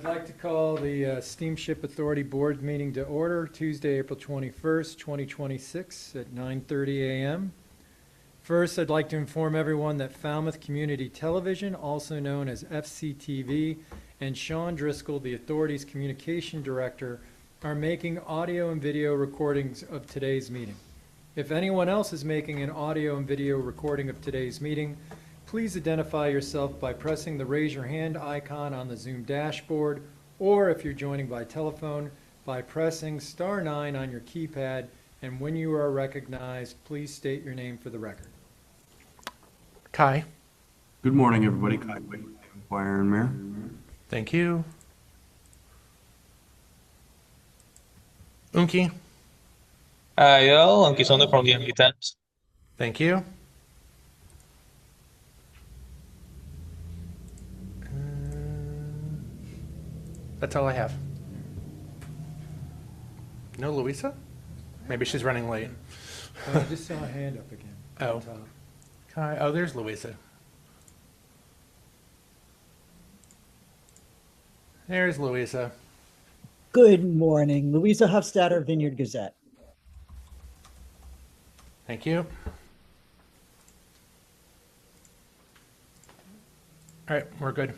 I'd like to call the Steamship Authority Board meeting to order Tuesday, April 21st, 2026 at 9:30 a.m. First, I'd like to inform everyone that Falmouth Community Television, also known as FCTV, and Sean Driscoll, the Authority's Communication Director, are making audio and video recordings of today's meeting. If anyone else is making an audio and video recording of today's meeting, please identify yourself by pressing the raise your hand icon on the Zoom dashboard, or if you're joining by telephone, by pressing *9 on your keypad, and when you are recognized, please state your name for the record. Kai. Good morning, everybody. Kai White, Choir and Mayor. Thank you. Unki. Yo, Unki Sonde from the MD Times. Thank you. That's all I have. No Louisa? Maybe she's running late. I just saw a hand up again. Oh. On top. Kai. Oh, there's Louisa. There's Louisa. Good morning. Louisa Hofstadter, Vineyard Gazette. Thank you. All right, we're good.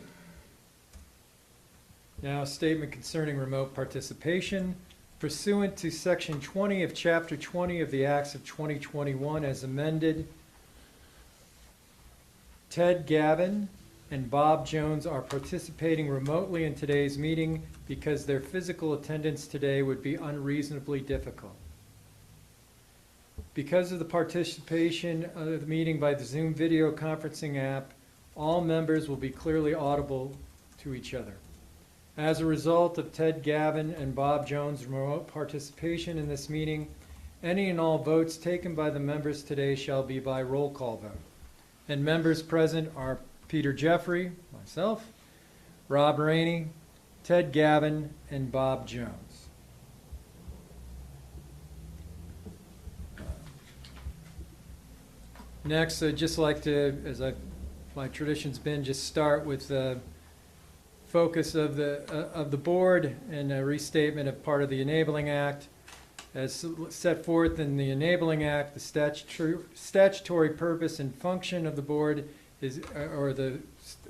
Now, a statement concerning remote participation. Pursuant to Section 20 of Chapter 20 of the Acts of 2021 as amended, Ted Gavin and Bob Jones are participating remotely in today's meeting because their physical attendance today would be unreasonably difficult. Because of the participation of the meeting by the Zoom video conferencing app, all members will be clearly audible to each other. As a result of Ted Gavin and Bob Jones' remote participation in this meeting, any and all votes taken by the members today shall be by roll call vote. And members present are Peter Jeffrey, myself, Rob Rainey, Ted Gavin, and Bob Jones. Next, I'd just like to, as my tradition's been, just start with the focus of the board and a restatement of part of the Enabling Act. As set forth in the Enabling Act, the statutory purpose and function of the board is, or the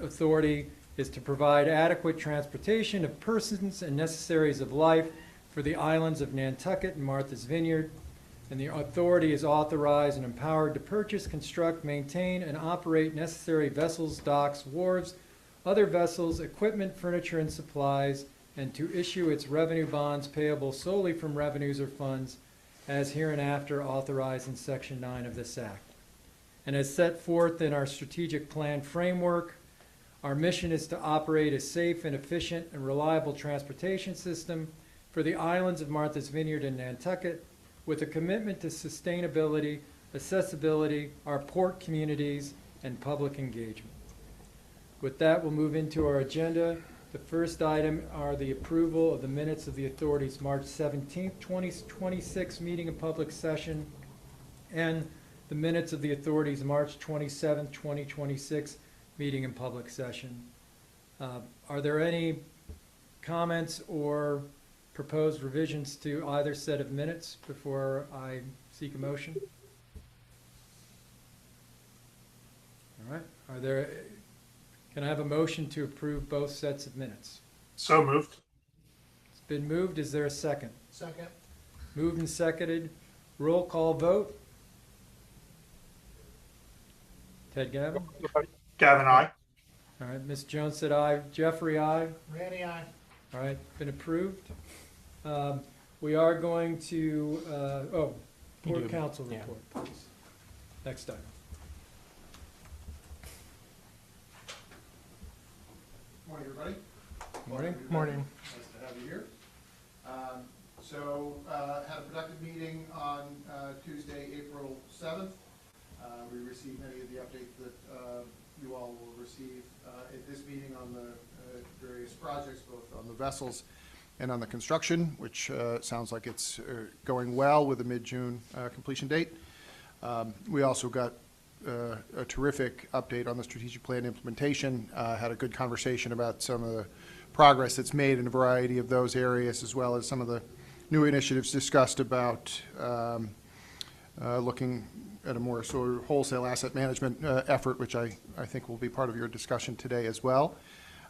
authority, is to provide adequate transportation of persons and necessaries of life for the islands of Nantucket and Martha's Vineyard. And the authority is authorized and empowered to purchase, construct, maintain, and operate necessary vessels, docks, wharves, other vessels, equipment, furniture, and supplies, and to issue its revenue bonds payable solely from revenues or funds as hereinafter authorized in Section 9 of this Act. And as set forth in our strategic plan framework, our mission is to operate a safe and efficient and reliable transportation system for the islands of Martha's Vineyard and Nantucket, with a commitment to sustainability, accessibility, our port communities, and public engagement. With that, we'll move into our agenda. The first item are the approval of the minutes of the authority's March 17th, 2026 meeting and public session, and the minutes of the authority's March 27th, 2026 meeting and public session. Are there any comments or proposed revisions to either set of minutes before I seek a motion? All right. Are there? Can I have a motion to approve both sets of minutes? So moved. It's been moved. Is there a second? Second. Moved and seconded. Roll call vote. Ted Gavin? Gavin, aye. All right. Ms. Jones said aye. Jeffrey, aye. Randy, aye. All right. Been approved. We are going to, Port Council report, please. Next item. Morning, everybody. Morning. Morning. Nice to have you here. Had a productive meeting on Tuesday, April 7th. We received many of the updates that you all will receive at this meeting on the various projects, both on the vessels and on the construction, which sounds like it's going well with a mid-June completion date. We also got a terrific update on the strategic plan implementation. Had a good conversation about some of the progress that's made in a variety of those areas, as well as some of the new initiatives discussed about looking at a more sort of wholesale asset management effort, which I think will be part of your discussion today as well.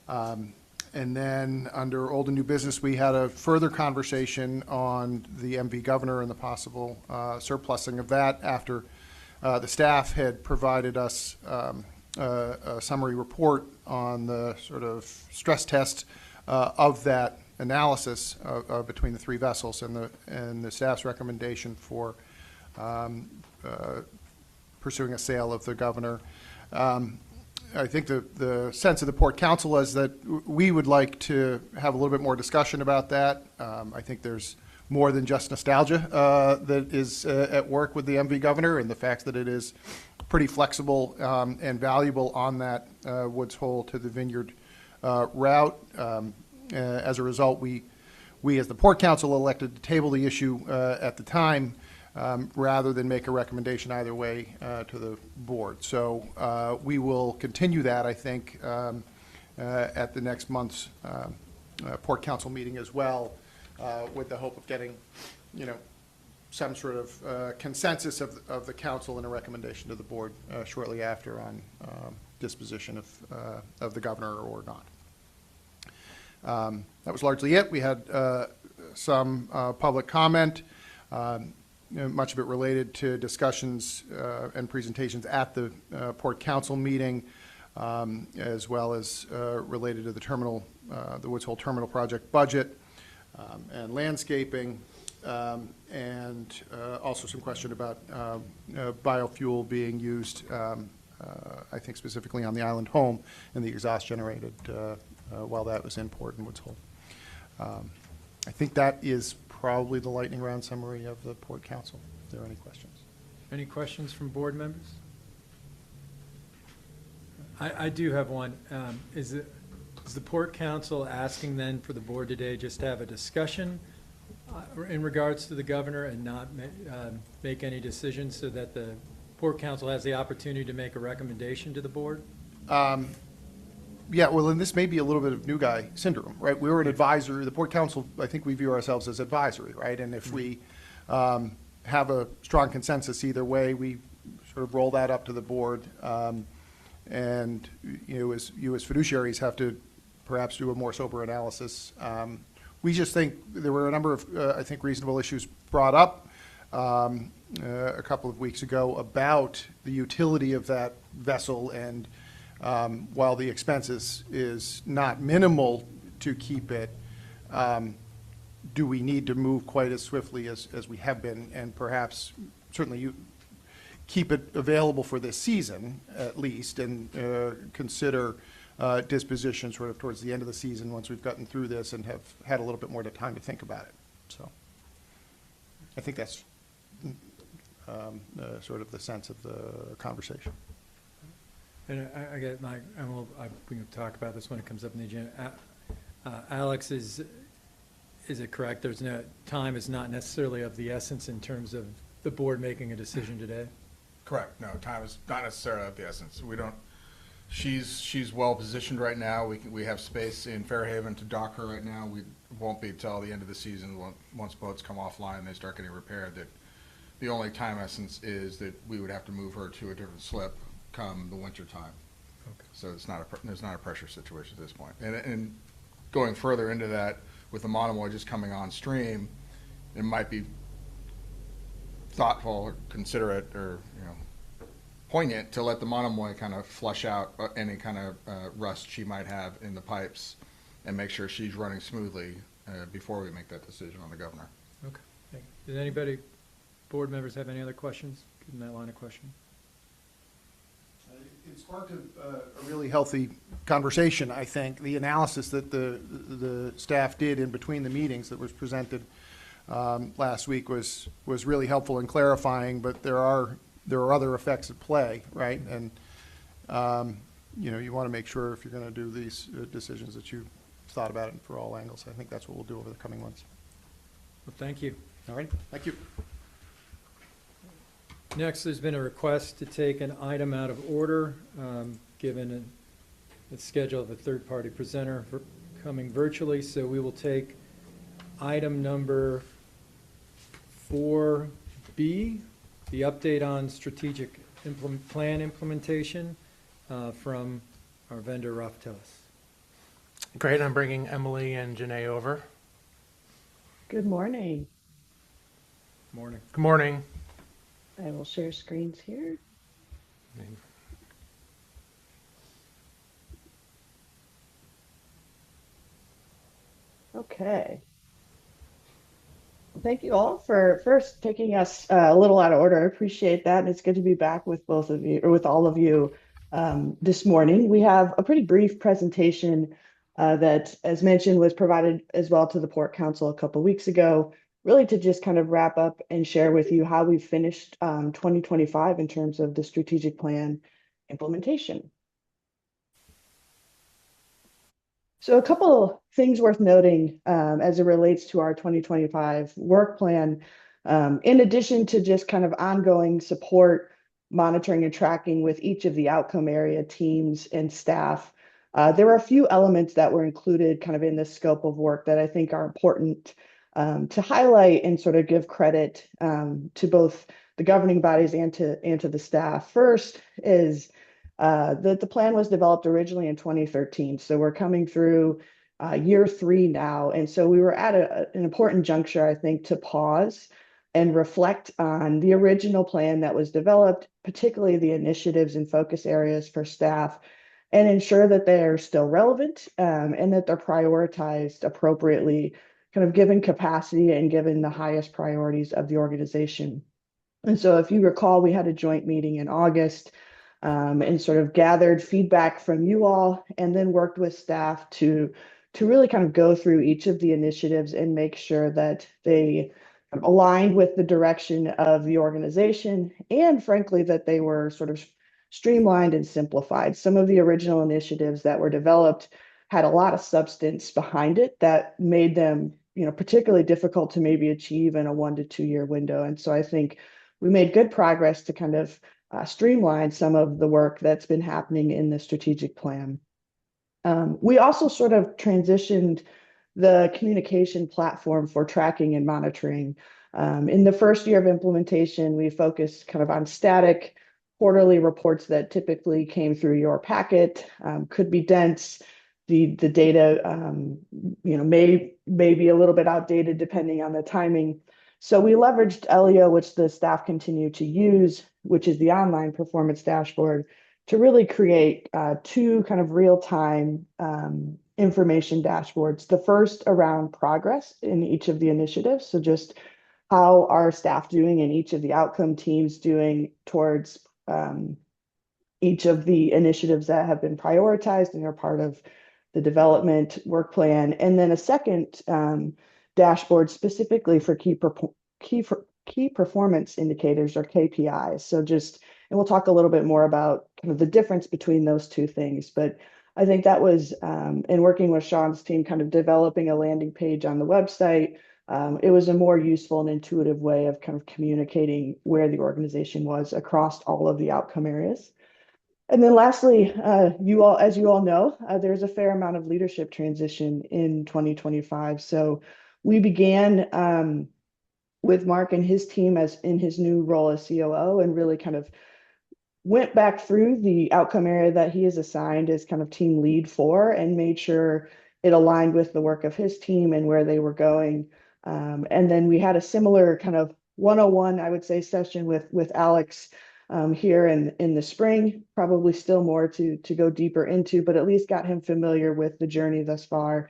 And then under old and new business, we had a further conversation on the MV governor and the possible surplusing of that after the staff had provided us a summary report on the sort of stress test of that analysis between the three vessels and the staff's recommendation for pursuing a sale of the governor. I think the sense of the Port Council is that we would like to have a little bit more discussion about that. I think there's more than just nostalgia that is at work with the MV governor, and the fact that it is pretty flexible and valuable on that Woods Hole to the Vineyard route. As a result, we as the Port Council elected to table the issue at the time rather than make a recommendation either way to the board. So we will continue that, I think, at the next month's Port Council meeting as well, with the hope of getting, some sort of consensus of the council and a recommendation to the board shortly after on disposition of the governor or not. That was largely it. We had some public comment, much of it related to discussions and presentations at the Port Council meeting, as well as related to the terminal, the Woods Hole Terminal project budget and landscaping, and also some question about biofuel being used, I think specifically on the island home and the exhaust generated while that was in port in Woods Hole. I think that is probably the lightning round summary of the Port Council. If there are any questions. Any questions from board members? I do have one. Is the Port Council asking then for the board today just to have a discussion in regards to the governor and not make any decisions, so that the Port Council has the opportunity to make a recommendation to the board? Yeah, well, and this may be a little bit of new guy syndrome, right? We were an advisory. The Port Council, I think we view ourselves as advisory, right? And if we have a strong consensus either way, we sort of roll that up to the board. And you as fiduciaries have to perhaps do a more sober analysis. We just think there were a number of, I think, reasonable issues brought up a couple of weeks ago about the utility of that vessel, and while the expense is not minimal to keep it, do we need to move quite as swiftly as we have been, and perhaps certainly you keep it available for this season at least, and consider disposition sort of towards the end of the season once we've gotten through this and have had a little bit more time to think about it. So I think that's sort of the sense of the conversation. And I get we can talk about this when it comes up in the agenda. Alex, is it correct? There's no time is not necessarily of the essence in terms of the board making a decision today? Correct. No, time is not necessarily of the essence. We don't. She's well positioned right now. We have space in Fairhaven to dock her right now. We won't be till the end of the season once boats come offline and they start getting repaired. That the only time essence is that we would have to move her to a different slip come the winter time. Okay. So there's not a pressure situation at this point. And going further into that, with the monomoy just coming on stream, it might be thoughtful or considerate or poignant to let the monomoy kind of flush out any kind of rust she might have in the pipes and make sure she's running smoothly before we make that decision on the governor. Okay. Thank you. Does anybody, board members, have any other questions in that line of questioning? It sparked a really healthy conversation, I think. The analysis that the staff did in between the meetings that was presented last week was really helpful and clarifying, but there are other effects at play, right? And you want to make sure if you're going to do these decisions that you thought about it for all angles. I think that's what we'll do over the coming months. Well, thank you. All right, thank you. Next, there's been a request to take an item out of order, given the schedule of a third-party presenter coming virtually, so we will take item number 4B, the update on strategic plan implementation from our vendor, Raftelis. Great, I'm bringing Emily and Janae over. Good morning. Morning. Good morning. I will share screens here. Okay. Thank you all for first taking us a little out of order. I appreciate that. And it's good to be back with both of you, or with all of you this morning. We have a pretty brief presentation that, as mentioned, was provided as well to the Port Council a couple weeks ago, really to just kind of wrap up and share with you how we finished 2025 in terms of the strategic plan implementation. So a couple things worth noting as it relates to our 2025 work plan. In addition to just kind of ongoing support, monitoring and tracking with each of the outcome area teams and staff, there were a few elements that were included kind of in the scope of work that I think are important to highlight and sort of give credit to both the governing bodies and to the staff. First is that the plan was developed originally in 2013. So we're coming through year 3 now. And so we were at an important juncture, I think, to pause and reflect on the original plan that was developed, particularly the initiatives and focus areas for staff, and ensure that they are still relevant and that they're prioritized appropriately, kind of given capacity and given the highest priorities of the organization. And so if you recall, we had a joint meeting in August and sort of gathered feedback from you all, and then worked with staff to really kind of go through each of the initiatives and make sure that they aligned with the direction of the organization, and frankly, that they were sort of streamlined and simplified. Some of the original initiatives that were developed had a lot of substance behind it that made them, particularly difficult to maybe achieve in a 1 to 2 year window. And so I think we made good progress to kind of streamline some of the work that's been happening in the strategic plan. We also sort of transitioned the communication platform for tracking and monitoring. In the first year of implementation, we focused kind of on static quarterly reports that typically came through your packet, could be dense. The data, may be a little bit outdated depending on the timing. So we leveraged Elio, which the staff continue to use, which is the online performance dashboard, to really create 2 kind of real-time information dashboards. The first around progress in each of the initiatives. So just how are staff doing and each of the outcome teams doing towards each of the initiatives that have been prioritized and are part of the development work plan. And then a second dashboard specifically for key performance indicators, or KPIs. So and we'll talk a little bit more about kind of the difference between those 2 things. But I think that was, in working with Sean's team, kind of developing a landing page on the website. It was a more useful and intuitive way of kind of communicating where the organization was across all of the outcome areas. And then lastly, as you all know, there's a fair amount of leadership transition in 2025. So we began with Mark and his team as in his new role as COO, and really kind of went back through the outcome area that he is assigned as kind of team lead for, and made sure it aligned with the work of his team and where they were going. And then we had a similar kind of 101, I would say, session with Alex here in the spring. Probably still more to go deeper into, but at least got him familiar with the journey thus far,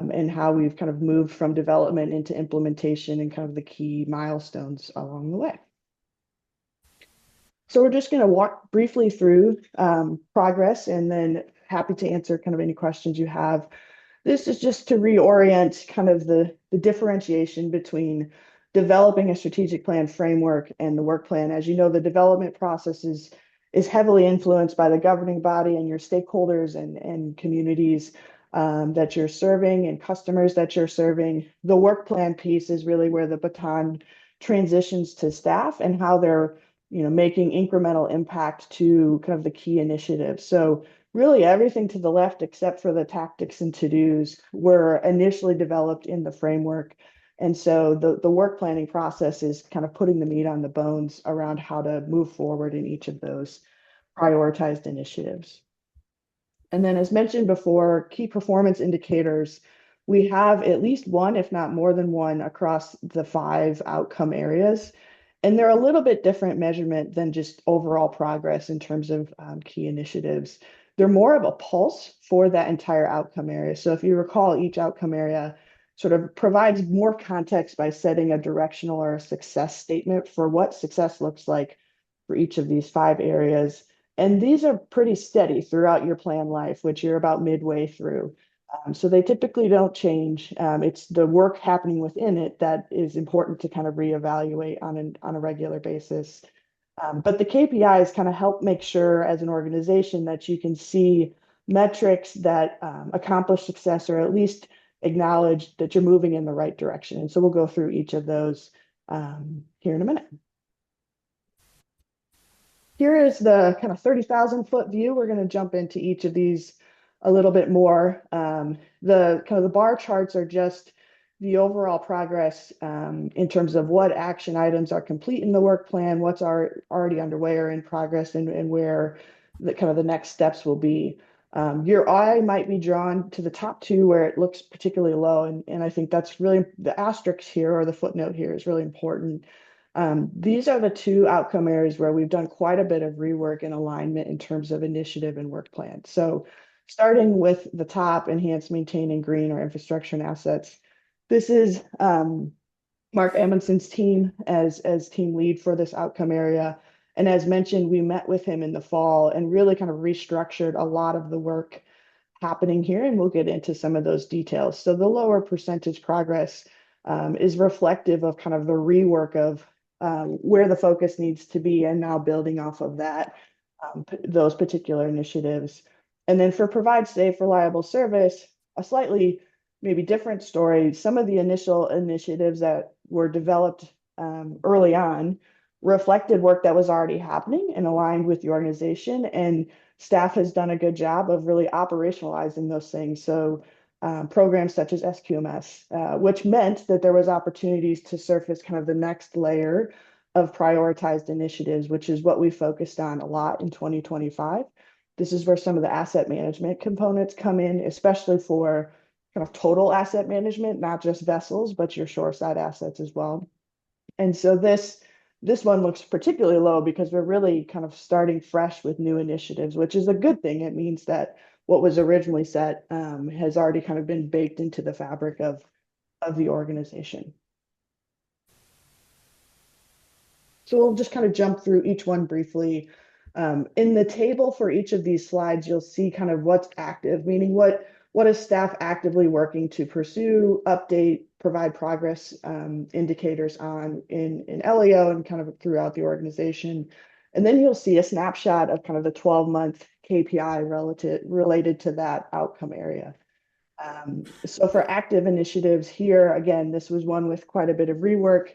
and how we've kind of moved from development into implementation and kind of the key milestones along the way. So we're just going to walk briefly through progress, and then happy to answer kind of any questions you have. This is just to reorient kind of the differentiation between developing a strategic plan framework and the work plan. As you know, the development process is heavily influenced by the governing body and your stakeholders and communities that you're serving and customers that you're serving. The work plan piece is really where the baton transitions to staff and how they're making incremental impact to kind of the key initiatives. So really everything to the left except for the tactics and to-dos were initially developed in the framework. And so the work planning process is kind of putting the meat on the bones around how to move forward in each of those prioritized initiatives. And then, as mentioned before, key performance indicators, we have at least one, if not more than one, across the 5 outcome areas. And they're a little bit different measurement than just overall progress in terms of key initiatives. They're more of a pulse for that entire outcome area. So if you recall, each outcome area sort of provides more context by setting a directional or a success statement for what success looks like for each of these 5 areas. And these are pretty steady throughout your plan life, which you're about midway through. So they typically don't change. It's the work happening within it that is important to kind of reevaluate on a regular basis. But the KPIs kind of help make sure as an organization that you can see metrics that accomplish success or at least acknowledge that you're moving in the right direction. And so we'll go through each of those here in a minute. Here is the kind of 30,000 foot view. We're going to jump into each of these a little bit more. The kind of the bar charts are just the overall progress in terms of what action items are complete in the work plan, what's already underway or in progress, and where the kind of the next steps will be. Your eye might be drawn to the top 2 where it looks particularly low, and I think that's really the asterisk here or the footnote here is really important. These are the 2 outcome areas where we've done quite a bit of rework and alignment in terms of initiative and work plan. So starting with the top, enhance, maintain, and green or infrastructure and assets. This is Mark Amundsen's team as team lead for this outcome area. And as mentioned, we met with him in the fall and really kind of restructured a lot of the work happening here, and we'll get into some of those details. So the lower percentage progress is reflective of kind of the rework of where the focus needs to be and now building off of that, those particular initiatives. And then for provide safe, reliable service, a slightly maybe different story. Some of the initial initiatives that were developed early on reflected work that was already happening and aligned with the organization. And staff has done a good job of really operationalizing those things. So programs such as SQMS, which meant that there was opportunities to surface kind of the next layer of prioritized initiatives, which is what we focused on a lot in 2025. This is where some of the asset management components come in, especially for kind of total asset management, not just vessels, but your shoreside assets as well. And so this one looks particularly low because we're really kind of starting fresh with new initiatives, which is a good thing. It means that what was originally set has already kind of been baked into the fabric of the organization. So we'll just kind of jump through each one briefly. In the table for each of these slides, you'll see kind of what's active, meaning what is staff actively working to pursue, update, provide progress indicators on in LEO and kind of throughout the organization. And then you'll see a snapshot of kind of the 12-month KPI related to that outcome area. So for active initiatives here, again, this was one with quite a bit of rework.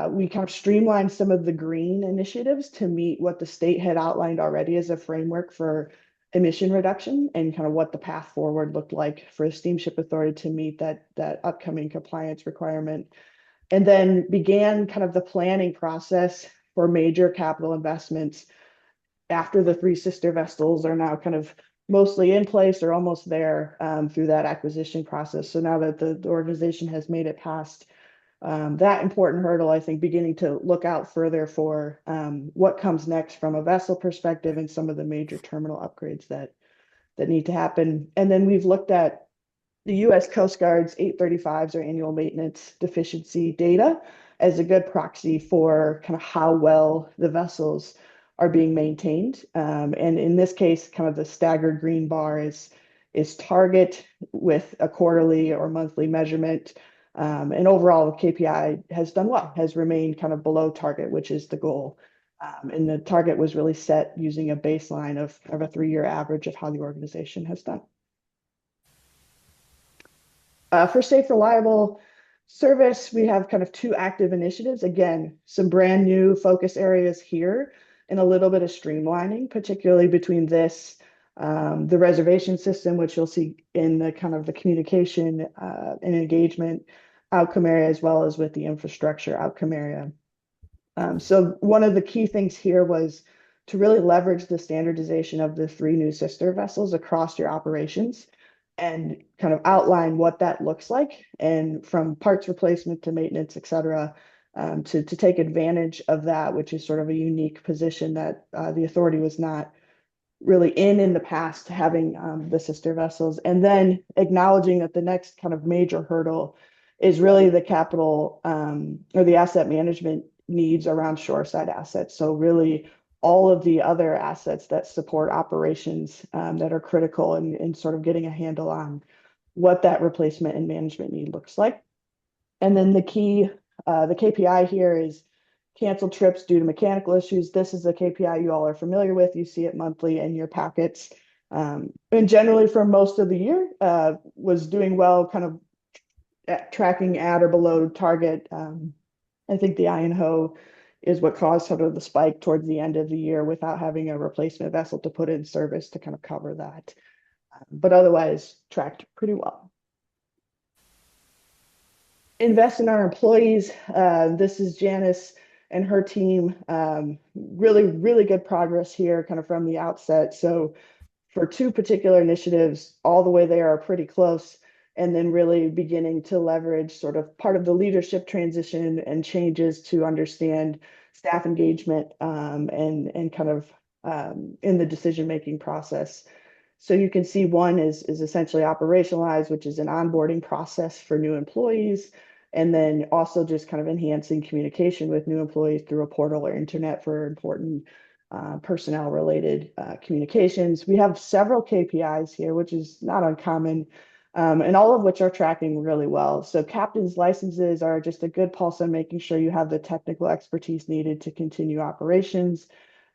We kind of streamlined some of the green initiatives to meet what the state had outlined already as a framework for emission reduction and kind of what the path forward looked like for the Steamship Authority to meet that upcoming compliance requirement. And then began kind of the planning process for major capital investments after the 3 sister vessels are now kind of mostly in place or almost there through that acquisition process. So now that the organization has made it past that important hurdle, I think beginning to look out further for what comes next from a vessel perspective and some of the major terminal upgrades that need to happen. And then we've looked at the U.S. Coast Guard's 835s or annual maintenance deficiency data as a good proxy for kind of how well the vessels are being maintained. And in this case, kind of the staggered green bar is target with a quarterly or monthly measurement. And overall, the KPI has done well, has remained kind of below target, which is the goal. And the target was really set using a baseline of a 3-year average of how the organization has done. For safe, reliable service, we have kind of 2 active initiatives. Again, some brand new focus areas here and a little bit of streamlining, particularly between this the reservation system, which you'll see in the kind of the communication and engagement outcome area, as well as with the infrastructure outcome area. So one of the key things here was to really leverage the standardization of the 3 new sister vessels across your operations and kind of outline what that looks like, and from parts replacement to maintenance, et cetera, to take advantage of that, which is sort of a unique position that the authority was not really in the past, having the sister vessels. And then acknowledging that the next kind of major hurdle is really the capital or the asset management needs around shoreside assets. So really all of the other assets that support operations that are critical in sort of getting a handle on what that replacement and management need looks like. And then the KPI here is canceled trips due to mechanical issues. This is a KPI you all are familiar with. You see it monthly in your packets. And generally for most of the year was doing well, kind of tracking at or below target. I think the INHO is what caused sort of the spike towards the end of the year without having a replacement vessel to put in service to kind of cover that. But otherwise tracked pretty well. Invest in our employees. This is Janice and her team. Really, really good progress here kind of from the outset. So for 2 particular initiatives, all the way there are pretty close, and then really beginning to leverage sort of part of the leadership transition and changes to understand staff engagement and kind of in the decision-making process. So you can see one is essentially operationalized, which is an onboarding process for new employees, and then also just kind of enhancing communication with new employees through a portal or internet for important personnel-related communications. We have several KPIs here, which is not uncommon, and all of which are tracking really well. So captain's licenses are just a good pulse on making sure you have the technical expertise needed to continue operations.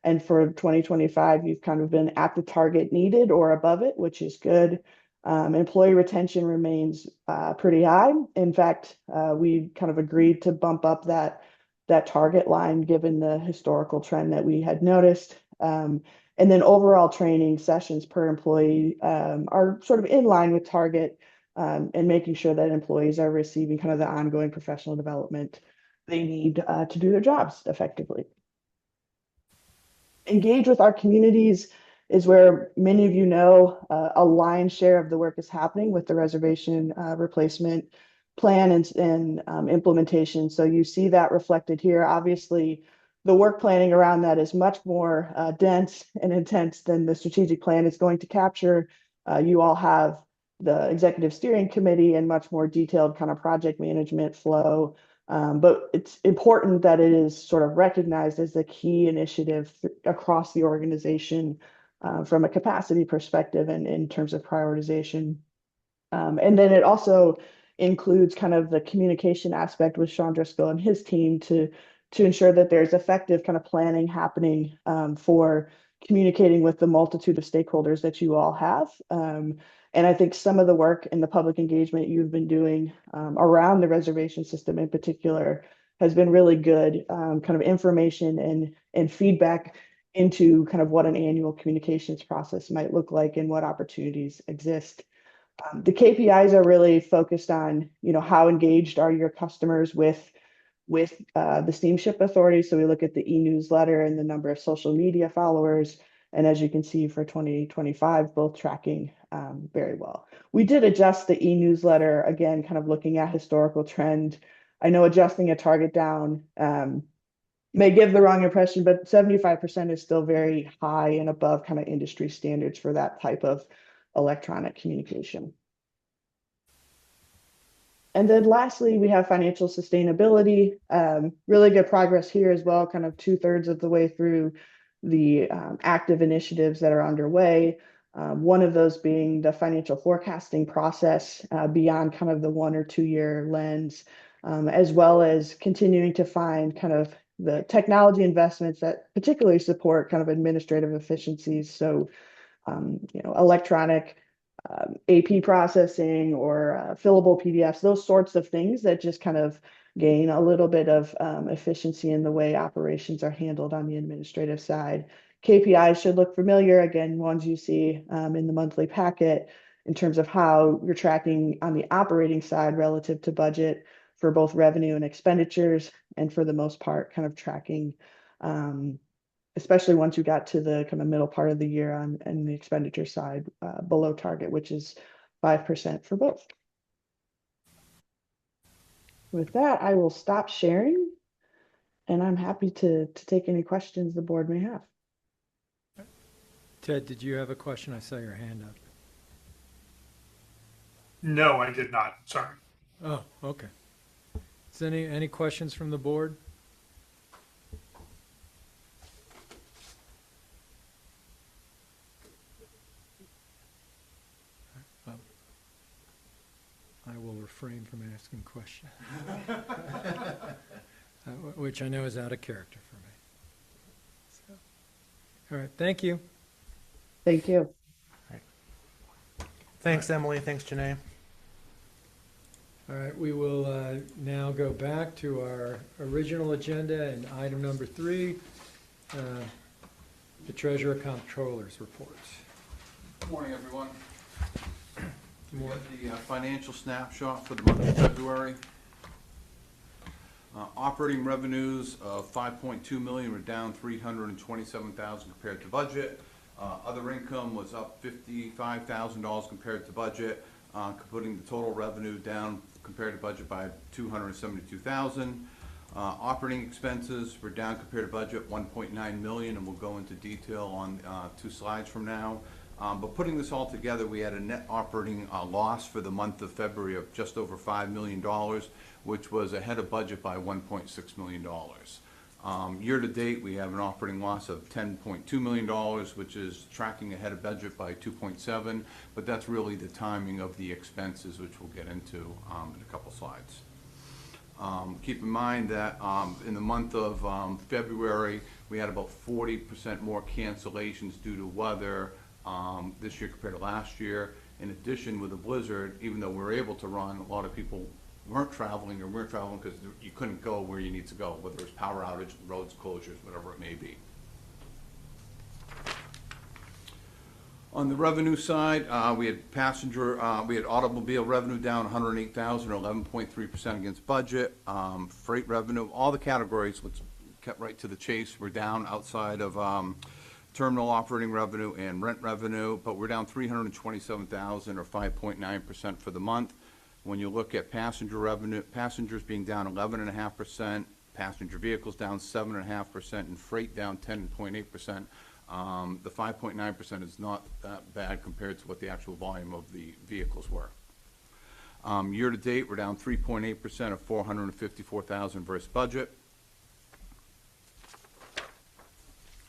And for 2025, you've kind of been at the target needed or above it, which is good. Employee retention remains pretty high. In fact, we kind of agreed to bump up that target line given the historical trend that we had noticed. And then overall training sessions per employee are sort of in line with target, and making sure that employees are receiving kind of the ongoing professional development they need to do their jobs effectively. Engage with our communities is where many of you know a lion's share of the work is happening with the reservation replacement plan and implementation. So you see that reflected here. Obviously, the work planning around that is much more dense and intense than the strategic plan is going to capture. You all have the executive steering committee and much more detailed kind of project management flow. But it's important that it is sort of recognized as a key initiative across the organization from a capacity perspective and in terms of prioritization. And then it also includes kind of the communication aspect with Sean Driscoll and his team to ensure that there's effective kind of planning happening for communicating with the multitude of stakeholders that you all have. And I think some of the work in the public engagement you've been doing around the reservation system in particular has been really good, kind of information and feedback into kind of what an annual communications process might look like and what opportunities exist. The KPIs are really focused on, how engaged are your customers with the Steamship Authority. So we look at the e-newsletter and the number of social media followers. And as you can see for 2025, both tracking very well. We did adjust the e-newsletter, again, kind of looking at historical trend. I know adjusting a target down may give the wrong impression, but 75% is still very high and above kind of industry standards for that type of electronic communication. And then lastly, we have financial sustainability. Really good progress here as well, kind of 2/3 of the way through the active initiatives that are underway. One of those being the financial forecasting process beyond kind of the 1 or 2 year lens, as well as continuing to find kind of the technology investments that particularly support kind of administrative efficiencies. So, electronic AP processing or fillable PDFs, those sorts of things that just kind of gain a little bit of efficiency in the way operations are handled on the administrative side, KPIs should look familiar, again, ones you see in the monthly packet in terms of how you're tracking on the operating side relative to budget for both revenue and expenditures, and for the most part, kind of tracking, especially once you got to the kind of middle part of the year on the expenditure side, below target, which is 5% for both. With that, I will stop sharing, and I'm happy to take any questions the board may have. Ted, did you have a question? I saw your hand up. No, I did not. Sorry. Oh, okay. Is any questions from the board? I will refrain from asking questions, which I know is out of character for me. So, all right, thank you. Thank you. Thanks, Emily. Thanks, Janae. All right, we will now go back to our original agenda and item number 3, the Treasurer Comptroller's reports. Good morning, everyone. Good morning. We have the financial snapshot for the month of February. Operating revenues of $5.2 million were down $327,000 compared to budget. Other income was up $55,000 compared to budget, putting the total revenue down compared to budget by $272,000. Operating expenses were down compared to budget $1.9 million, and we'll go into detail on 2 slides from now. But putting this all together, we had a net operating loss for the month of February of just over $5 million, which was ahead of budget by $1.6 million. Year to date, we have an operating loss of $10.2 million, which is tracking ahead of budget by 2.7, but that's really the timing of the expenses, which we'll get into in a couple slides. Keep in mind that in the month of February, we had about 40% more cancellations due to weather this year compared to last year. In addition, with the blizzard, even though we were able to run, a lot of people weren't traveling because you couldn't go where you need to go, whether it's power outage, roads closures, whatever it may be. On the revenue side, we had automobile revenue down $108,000 or 11.3% against budget. Freight revenue, all the categories, let's get right to the chase, we're down outside of terminal operating revenue and rent revenue, but we're down $327,000 or 5.9% for the month. When you look at passenger revenue, passengers being down 11.5%, passenger vehicles down 7.5%, and freight down 10.8%. The 5.9% is not that bad compared to what the actual volume of the vehicles were. Year to date, we're down 3.8% of $454,000 versus budget.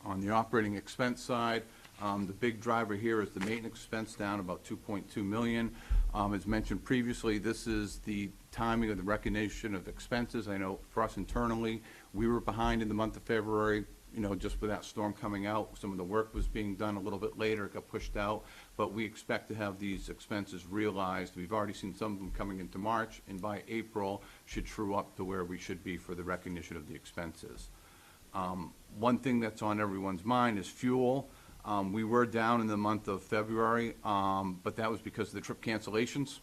On the operating expense side, the big driver here is the maintenance expense, down about $2.2 million. As mentioned previously, this is the timing of the recognition of expenses. I know for us internally, we were behind in the month of February, just with that storm coming out. Some of the work was being done a little bit later, it got pushed out, but we expect to have these expenses realized. We've already seen some of them coming into March, and by April should true up to where we should be for the recognition of the expenses. One thing that's on everyone's mind is fuel. We were down in the month of February, but that was because of the trip cancellations.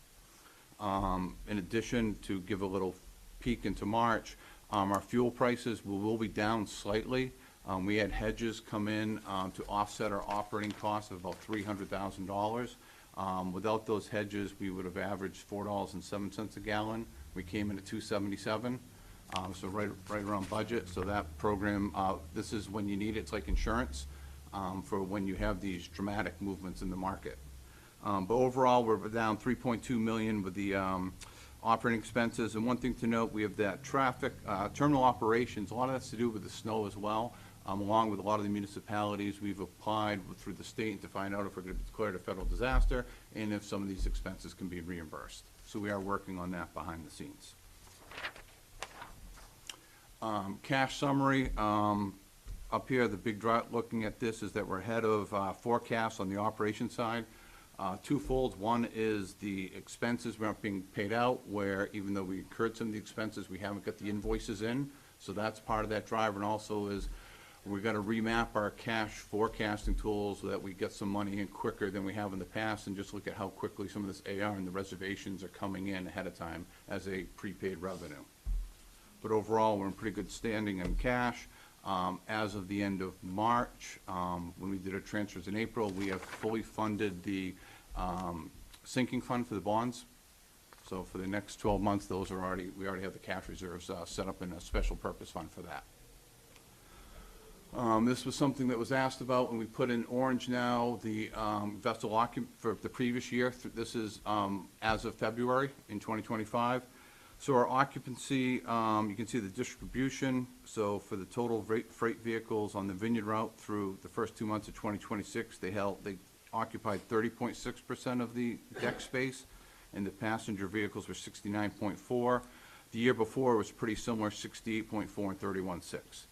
In addition, to give a little peek into March, our fuel prices will be down slightly. We had hedges come in to offset our operating costs of about $300,000. Without those hedges, we would have averaged $4.07 a gallon. We came in at $2.77. So right around budget. So that program, this is when you need it. It's like insurance for when you have these dramatic movements in the market. But overall, we're down $3.2 million with the operating expenses. And one thing to note, we have that traffic, terminal operations. A lot of that's to do with the snow as well. Along with a lot of the municipalities, we've applied through the state to find out if we're going to be declared a federal disaster and if some of these expenses can be reimbursed. So we are working on that behind the scenes. Cash summary, up here, the big drive looking at this is that we're ahead of forecasts on the operation side. Twofold. One is the expenses weren't being paid out, where even though we incurred some of the expenses, we haven't got the invoices in. So that's part of that drive, and also is We got to remap our cash forecasting tools so that we get some money in quicker than we have in the past, and just look at how quickly some of this AR and the reservations are coming in ahead of time as a prepaid revenue. But overall, we're in pretty good standing in cash. As of the end of March, when we did our transfers in April, we have fully funded the sinking fund for the bonds. So for the next 12 months, we already have the cash reserves set up in a special purpose fund for that. This was something that was asked about when we put in orange now, the vessel for the previous year. This is as of February in 2025. So our occupancy, you can see the distribution. So for the total freight vehicles on the Vineyard route through the first 2 months of 2026, they occupied 30.6% of the deck space, and the passenger vehicles were 69.4. The year before was pretty similar, 68.4 and 31.6.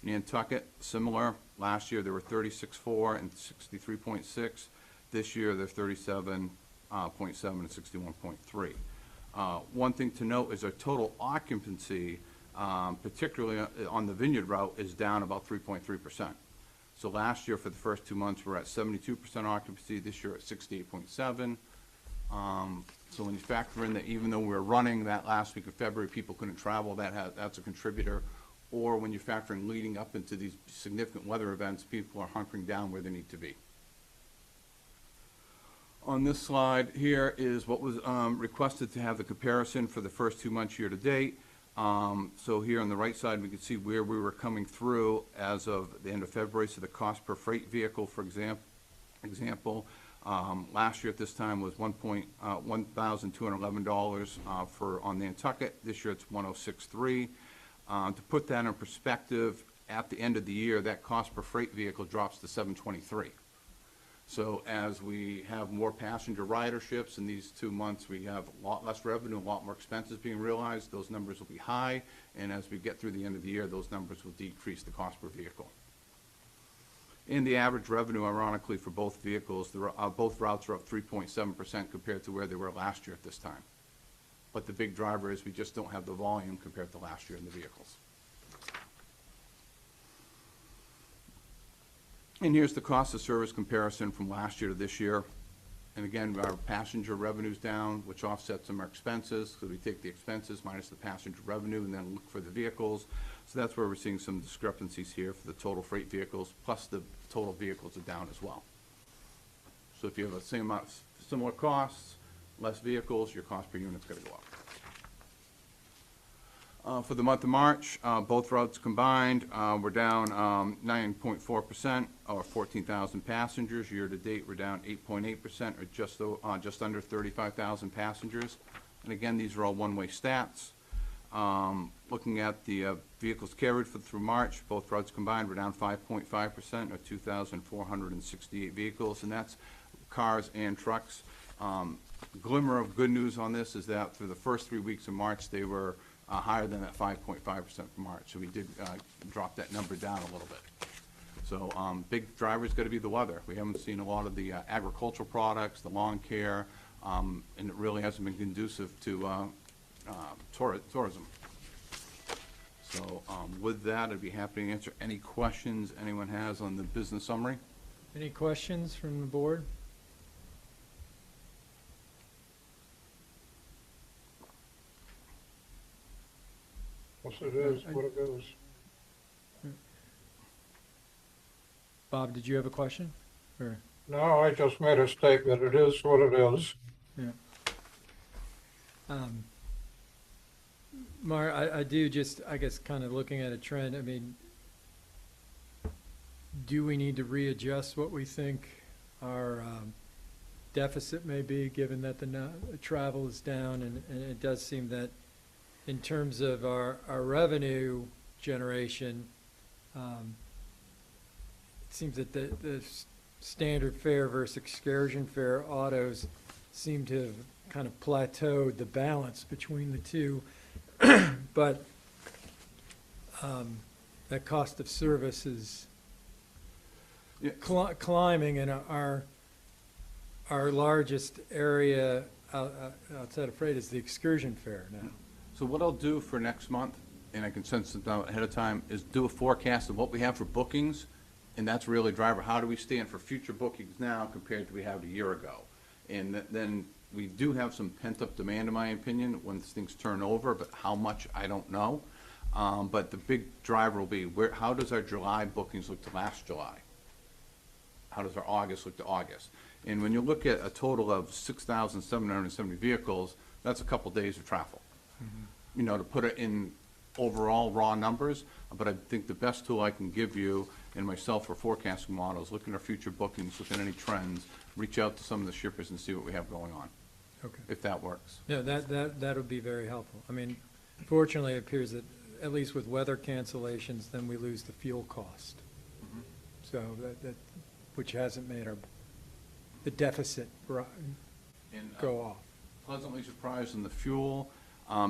Nantucket, similar. Last year, they were 36.4 and 63.6. This year, they're 37.7 and 61.3. One thing to note is our total occupancy, particularly on the Vineyard route, is down about 3.3%. So last year, for the first 2 months, we're at 72% occupancy. This year, at 68.7. So when you factor in that even though we're running that last week of February, people couldn't travel, that's a contributor. Or when you factor in leading up into these significant weather events, people are hunkering down where they need to be. On this slide here is what was requested to have the comparison for the first 2 months year to date. So here on the right side, we can see where we were coming through as of the end of February. So the cost per freight vehicle, for example, last year at this time was $1,211 on Nantucket. This year it's $1,063. To put that in perspective, at the end of the year, that cost per freight vehicle drops to $723. So as we have more passenger riderships in these 2 months, we have a lot less revenue, a lot more expenses being realized. Those numbers will be high, and as we get through the end of the year, those numbers will decrease the cost per vehicle. And the average revenue, ironically, for both vehicles, both routes are up 3.7% compared to where they were last year at this time. But the big driver is we just don't have the volume compared to last year in the vehicles. And here's the cost of service comparison from last year to this year. And again, our passenger revenue's down, which offsets some of our expenses. So we take the expenses minus the passenger revenue and then look for the vehicles. So that's where we're seeing some discrepancies here for the total freight vehicles, plus the total vehicles are down as well. So if you have the same amount of similar costs, less vehicles, your cost per unit's going to go up. For the month of March, both routes combined, we're down 9.4%, or 14,000 passengers. Year to date, we're down 8.8%, or just under 35,000 passengers. And again, these are all one-way stats. Looking at the vehicles carried through March, both routes combined, we're down 5.5%, or 2,468 vehicles, and that's cars and trucks. Glimmer of good news on this is that through the first 3 weeks of March, they were higher than that 5.5% for March. So we did drop that number down a little bit. So big driver is going to be the weather. We haven't seen a lot of the agricultural products, the lawn care, and it really hasn't been conducive to tourism. So with that, I'd be happy to answer any questions anyone has on the business summary. Any questions from the board? Yes, it is what it is. Bob, did you have a question? Or, No, I just made a statement. It is what it is. yeah. Mar, I do just, I guess, kind of looking at a trend, I mean, do we need to readjust what we think our deficit may be, given that the travel is down, and it does seem that in terms of our revenue generation, it seems that the standard fare versus excursion fare autos seem to have kind of plateaued the balance between the two. But that cost of service is climbing, and our largest area outside of freight is the excursion fare now. So what I'll do for next month and I can send some out ahead of time, is do a forecast of what we have for bookings, and that's really driver, how do we stand for future bookings now compared to we had a year ago? And then we do have some pent-up demand, in my opinion, when things turn over, but how much, I don't know. But the big driver will be, how does our July bookings look to last July? How does our August look to August? And when you look at a total of 6,770 vehicles, that's a couple days of travel. You know, to put it in overall raw numbers, but I think the best tool I can give you and myself for forecasting models, look at our future bookings, look at any trends, reach out to some of the shippers and see what we have going on, Okay. if that works. Yeah, that would be very helpful. I mean, fortunately, it appears that, at least with weather cancellations, then we lose the fuel cost. So that, which hasn't made the deficit And, go off. pleasantly surprised in the fuel,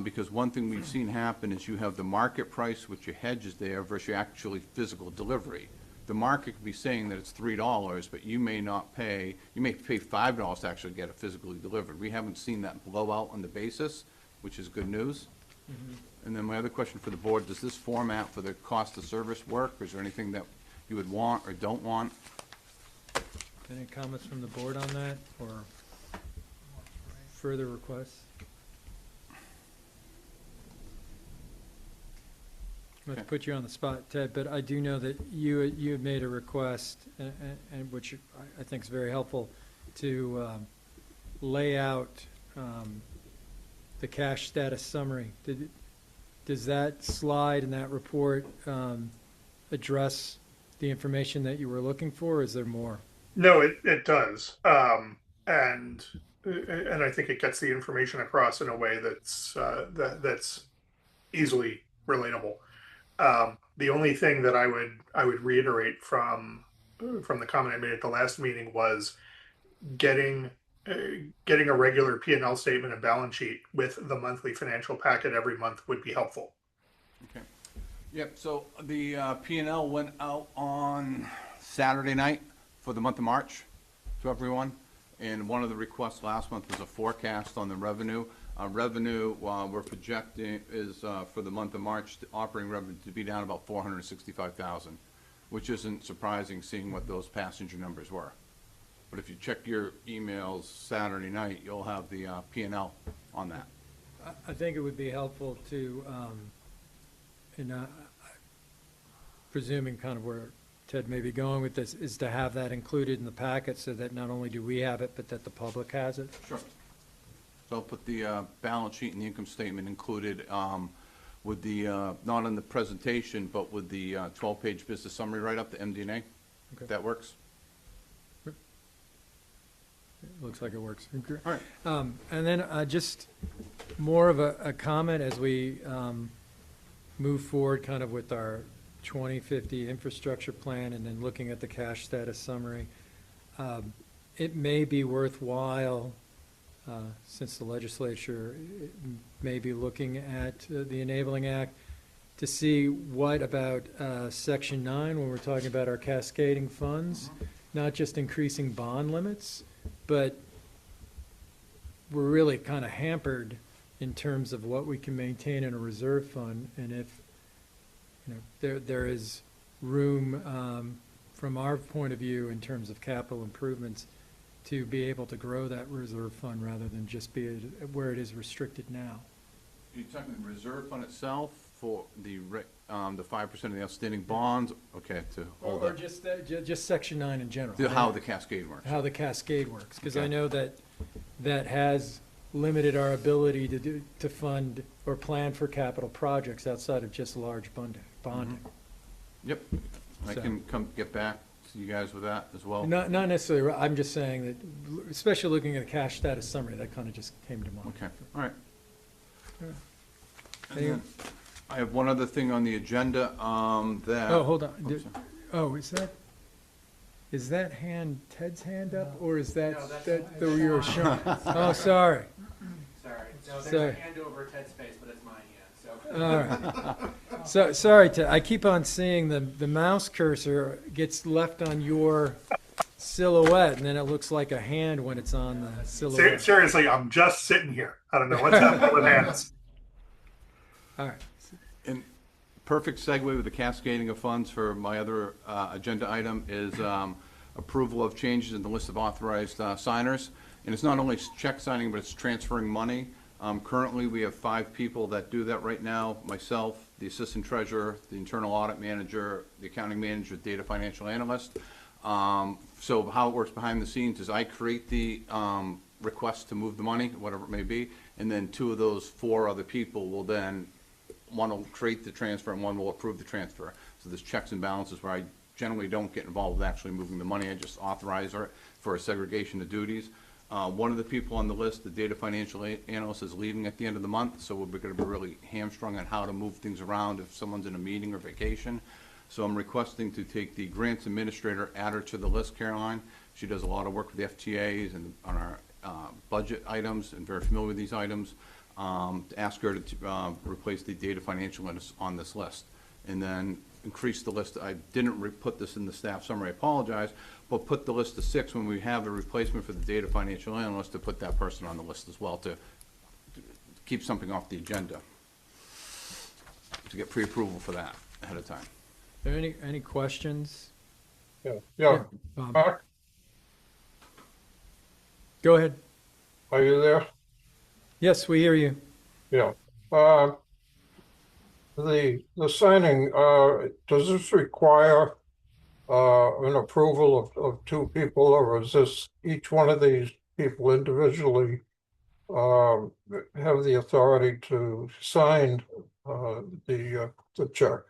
because one thing we've seen happen is you have the market price, which your hedge is there, versus your actually physical delivery. The market could be saying that it's $3, but you may not pay, you may pay $5 to actually get it physically delivered. We haven't seen that blowout on the basis, which is good news. And then my other question for the board, does this format for the cost of service work, or is there anything that you would want or don't want? Any comments from the board on that, or further requests? Not to Okay. put you on the spot, Ted, but I do know that you had made a request, and which I think is very helpful, to lay out the cash status summary. Does that slide in that report address the information that you were looking for, or is there more? No, it does. And I think it gets the information across in a way that's easily relatable. The only thing that I would reiterate from the comment I made at the last meeting was getting a regular P&L statement and balance sheet with the monthly financial packet every month would be helpful. Okay. Yep, so the P&L went out on Saturday night for the month of March to everyone. And one of the requests last month was a forecast on the revenue. Revenue, we're projecting is for the month of March, the operating revenue to be down about $465,000, which isn't surprising seeing what those passenger numbers were. But if you check your emails Saturday night, you'll have the P&L on that. I think it would be helpful to, presuming kind of where Ted may be going with this, is to have that included in the packet so that not only do we have it, but that the public has it. Sure. So I'll put the balance sheet and the income statement included with the, not in the presentation, but with the 12-page business summary write-up, the MD&A. Okay. If that works. It looks like it works. All right. And then just more of a comment as we move forward kind of with our 2050 infrastructure plan and then looking at the cash status summary. It may be worthwhile, since the legislature may be looking at the Enabling Act, to see what about Section 9 when we're talking about our cascading funds, not just increasing bond limits, but we're really kind of hampered in terms of what we can maintain in a reserve fund. And if there is room from our point of view in terms of capital improvements to be able to grow that reserve fund rather than just be where it is restricted now. You're talking the reserve fund itself for the 5% of the outstanding bonds? Okay, to hold Or it. just Section 9 in general. How the cascade works. How the cascade works, because I Okay. know that has limited our ability to fund or plan for capital projects outside of just large bonding. Yep. I So- can come get back to you guys with that as well. Not necessarily, I'm just saying that, especially looking at the cash status summary, that kind of just came to mind. Okay, all right. All right. And then I have one other thing on the agenda, that. Oh, hold on. Oops, Oh, is that hand Ted's hand up, or is that you were showing? Oh, sorry. Sorry. No, Sorry. a hand over Ted's face, but it's my hand, so. All right. So, sorry, Ted, I keep on seeing the mouse cursor gets left on your silhouette, and then it looks like a hand when it's on the silhouette. Seriously, I'm just sitting here. I don't know what's happening with hands. All right. And perfect segue with the cascading of funds for my other agenda item is approval of changes in the list of authorized signers. And it's not only check signing, but it's transferring money. Currently, we have 5 people that do that right now: myself, the assistant treasurer, the internal audit manager, the accounting manager, data financial analyst. So how it works behind the scenes is I create the request to move the money, whatever it may be, and then 2 of those 4 other people will then, one will create the transfer and one will approve the transfer. So there's checks and balances where I generally don't get involved with actually moving the money. I just authorize her for a segregation of duties. One of the people on the list, the data financial analyst, is leaving at the end of the month, so we're going to be really hamstrung on how to move things around if someone's in a meeting or vacation. So I'm requesting to take the grants administrator, add her to the list, Caroline. She does a lot of work with the FTAs and on our budget items and very familiar with these items. To ask her to replace the data financial analyst on this list. And then increase the list. I didn't put this in the staff summary, I apologize, but put the list to 6 when we have a replacement for the data financial analyst, to put that person on the list as well, to keep something off the agenda, to get pre-approval for that ahead of time. Are there any questions? Yeah. Bob. Mark, Go ahead. are you there? Yes, we hear you. Yeah. The signing, does this require an approval of 2 people, or is this each one of these people individually have the authority to sign the check?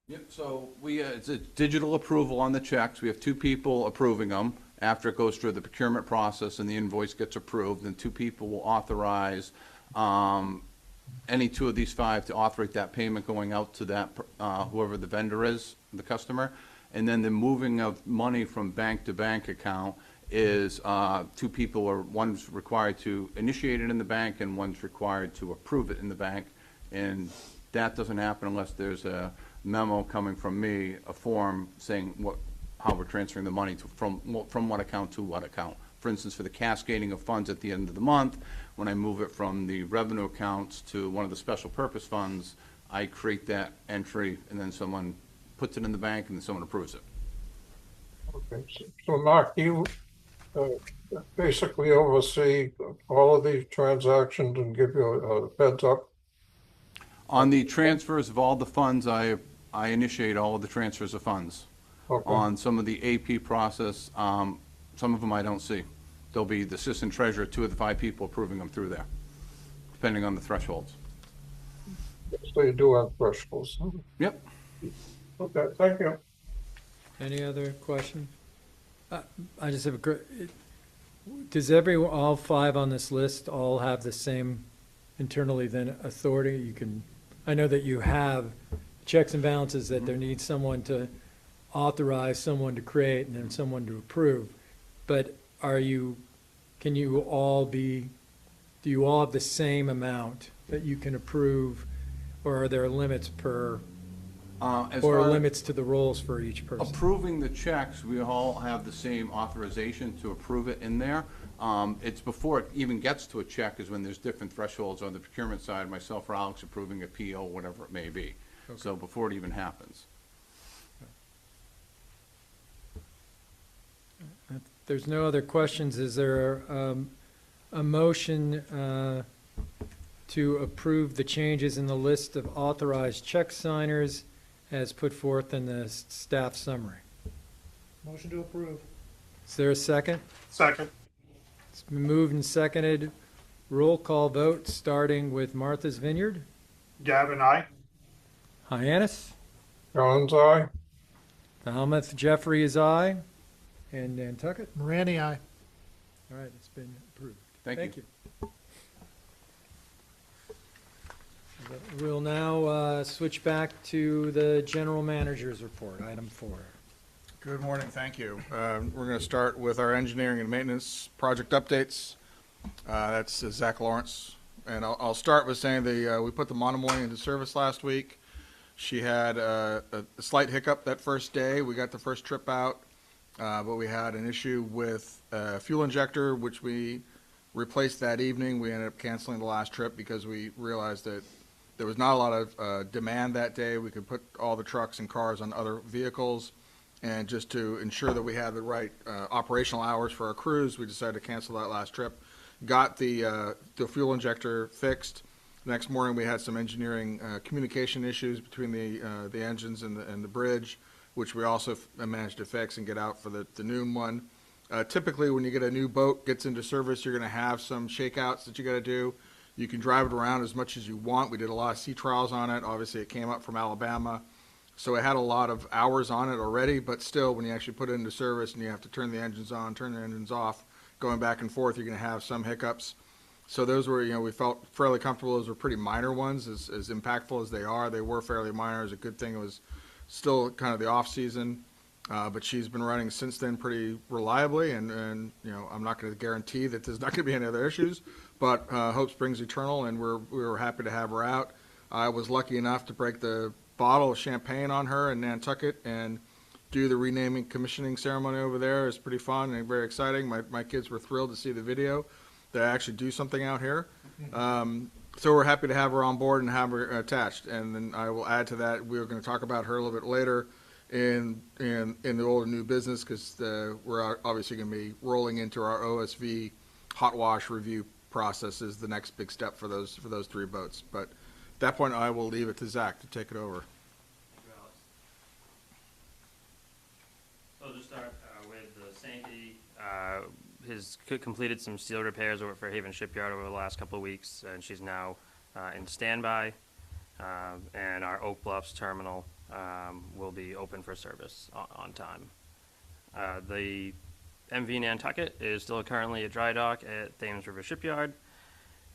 Yep, so it's a digital approval on the checks. We have 2 people approving them. After it goes through the procurement process and the invoice gets approved, then 2 people will authorize any 2 of these 5 to authorize that payment going out to that whoever the vendor is, the customer. And then the moving of money from bank to bank account is 2 people, or one's required to initiate it in the bank and one's required to approve it in the bank. And that doesn't happen unless there's a memo coming from me, a form saying how we're transferring the money from what account to what account. For instance, for the cascading of funds at the end of the month, when I move it from the revenue accounts to one of the special purpose funds, I create that entry and then someone puts it in the bank and then someone approves it. Okay, so Mark, you basically oversee all of these transactions and give you a heads up? On the transfers of all the funds, I initiate all of the transfers of funds. Okay. On some of the AP process, some of them I don't see. There'll be the assistant treasurer, 2 of the 5 people approving them through there, depending on the thresholds. So you do have thresholds? Yep. Okay, thank you. Any other questions? I just have does all 5 on this list all have the same internally then authority? I know that you have checks and balances that there needs someone to authorize, someone to create, and then someone to approve. But do you all have the same amount that you can approve, or are there limits limits to the roles for each person? Approving the checks, we all have the same authorization to approve it in there. It's before it even gets to a check is when there's different thresholds on the procurement side, myself or Alex approving a PO, whatever it may be. Okay. So before it even happens. If there's no other questions, is there a motion to approve the changes in the list of authorized check signers as put forth in the staff summary? Motion to approve. Is there a second? Second. It's been moved and seconded. Roll call vote, starting with Martha's Vineyard. Gavin, aye. Hyannis. Jones, aye. Falmouth Jeffrey is aye. And Nantucket. Moran, aye. All right, it's been approved. Thank you. We'll now switch back to the general manager's report, item 4. Good morning, thank you. We're going to start with our engineering and maintenance project updates. That's Zach Lawrence. And I'll start with saying we put the Monomoy into service last week. She had a slight hiccup that first day. We got the first trip out, but we had an issue with a fuel injector, which we replaced that evening. We ended up canceling the last trip because we realized that There was not a lot of demand that day. We could put all the trucks and cars on other vehicles. And just to ensure that we had the right operational hours for our crews, we decided to cancel that last trip. Got the fuel injector fixed. The next morning, we had some engineering communication issues between the engines and the bridge, which we also managed to fix and get out for the noon one. Typically, when you get a new boat gets into service, you're going to have some shakeouts that you got to do. You can drive it around as much as you want. We did a lot of sea trials on it. Obviously, it came up from Alabama, so it had a lot of hours on it already. But still, when you actually put it into service and you have to turn the engines on, turn the engines off, going back and forth, you're going to have some hiccups. So those were, we felt fairly comfortable. Those were pretty minor ones, as impactful as they are. They were fairly minor. It was a good thing it was still kind of the off season. But she's been running since then pretty reliably, and I'm not going to guarantee that there's not going to be any other issues, but hope springs eternal, and we were happy to have her out. I was lucky enough to break the bottle of champagne on her in Nantucket and do the renaming commissioning ceremony over there. It's pretty fun and very exciting. My kids were thrilled to see the video that I actually do something out here. So we're happy to have her on board and have her attached. And then I will add to that, we were going to talk about her a little bit later in the old and new business, because we're obviously going to be rolling into our OSV hot wash review process is the next big step for those 3 boats. But at that point, I will leave it to Zach to take it over. Thank you, Alex. So I'll just start with the Sankey. Has completed some steel repairs over at Fairhaven Shipyard over the last couple of weeks, and she's now in standby. And our Oak Bluffs terminal will be open for service on time. The MV Nantucket is still currently at dry dock at Thames River Shipyard.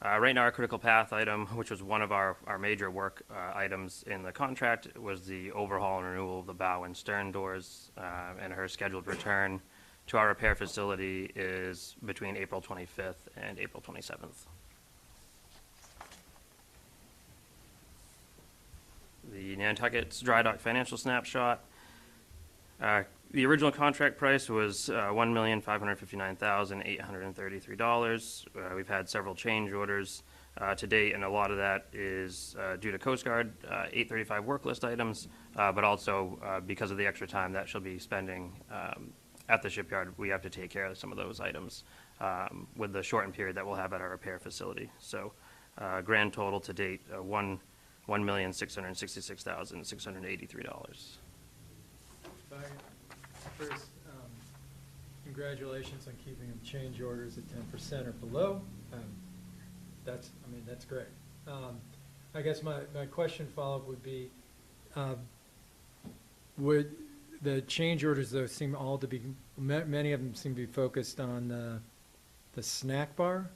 Right now, our critical path item, which was one of our major work items in the contract, was the overhaul and renewal of the bow and stern doors, and her scheduled return to our repair facility is between April 25th and April 27th. The Nantucket's dry dock financial snapshot. The original contract price was $1,559,833. We've had several change orders to date, and a lot of that is due to Coast Guard 835 work list items, but also because of the extra time that she'll be spending at the shipyard, we have to take care of some of those items with the shortened period that we'll have at our repair facility. So grand total to date, $1,666,683. First, congratulations on keeping them change orders at 10% or below. That's great. I guess my question follow-up would be, would the change orders, though, seem all to be, many of them seem to be focused on the snack bar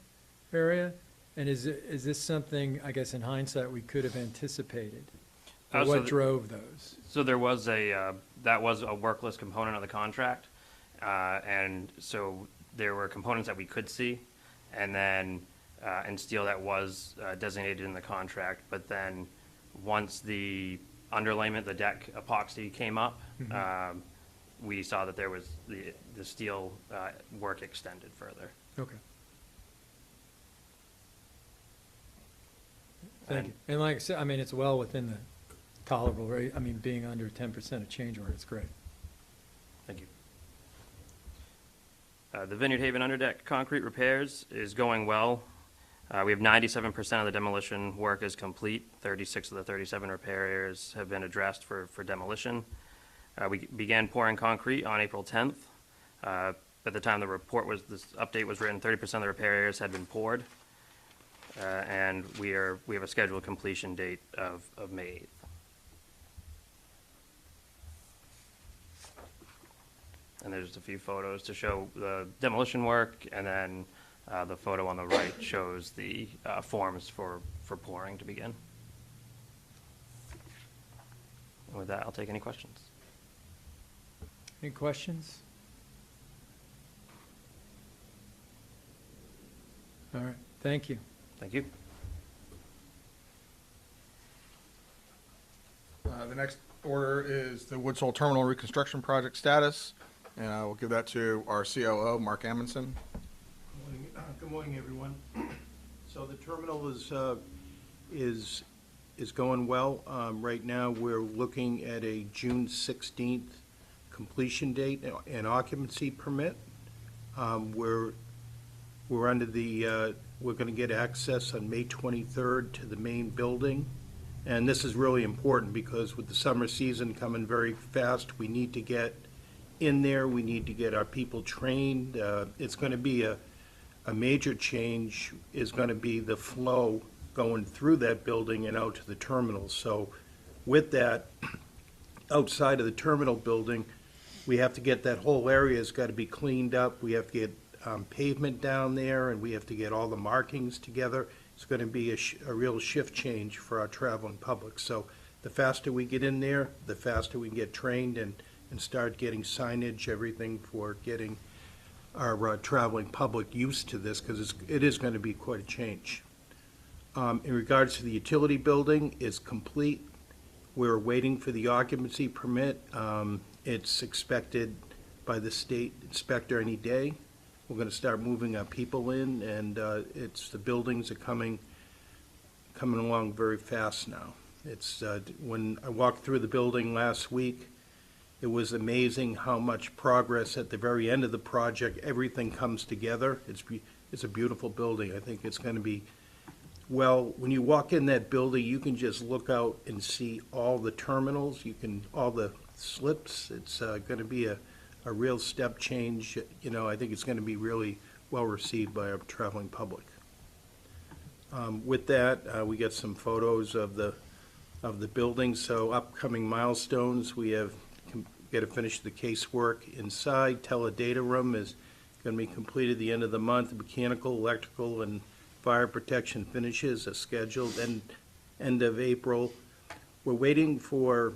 area? And is this something, I guess, in hindsight, we could have anticipated? What drove those? So there was that was a workless component of the contract, and so there were components that we could see, and then and steel that was designated in the contract. But then once the underlayment, the deck epoxy came up, we saw that there was the steel work extended further. Okay. Thank you. And like I said, I mean, it's well within the tolerable rate. I mean, being under 10% of change order, it's great. Thank you. The Vineyard Haven underdeck concrete repairs is going well. We have 97% of the demolition work is complete. 36 of the 37 repair areas have been addressed for demolition. We began pouring concrete on April 10th. At the time this update was written, 30% of the repair areas had been poured. And we have a scheduled completion date of May 8th. And there's just a few photos to show the demolition work, and then the photo on the right shows the forms for pouring to begin. And with that, I'll take any questions. Any questions? All right, thank you. Thank you. The next order is the Woods Hole Terminal Reconstruction Project status, and I will give that to our COO, Mark Amundson. Good morning, everyone. So the terminal is is going well. Right now, we're looking at a June 16th completion date and occupancy permit. We're under the, we're going to get access on May 23rd to the main building. And this is really important because with the summer season coming very fast, we need to get in there. We need to get our people trained. It's going to be a major change is going to be the flow going through that building and out to the terminal. So with that, outside of the terminal building, we have to get that whole area has got to be cleaned up. We have to get pavement down there, and we have to get all the markings together. It's going to be a real shift change for our traveling public. So the faster we get in there, the faster we can get trained and start getting signage, everything for getting our traveling public used to this, because it is going to be quite a change. In regards to the utility building, it's complete. We're waiting for the occupancy permit. It's expected by the state inspector any day. We're going to start moving our people in, and the buildings are coming along very fast now. It's when I walked through the building last week, it was amazing how much progress at the very end of the project. Everything comes together. It's a beautiful building. I think it's going to be, well, when you walk in that building, you can just look out and see all the terminals. All the slips. It's going to be a real step change. You know, I think it's going to be really well received by our traveling public. With that, we got some photos of the building. So upcoming milestones, we have got to finish the casework inside. Teledata room is going to be completed the end of the month. Mechanical, electrical, and fire protection finishes are scheduled end of April. We're waiting for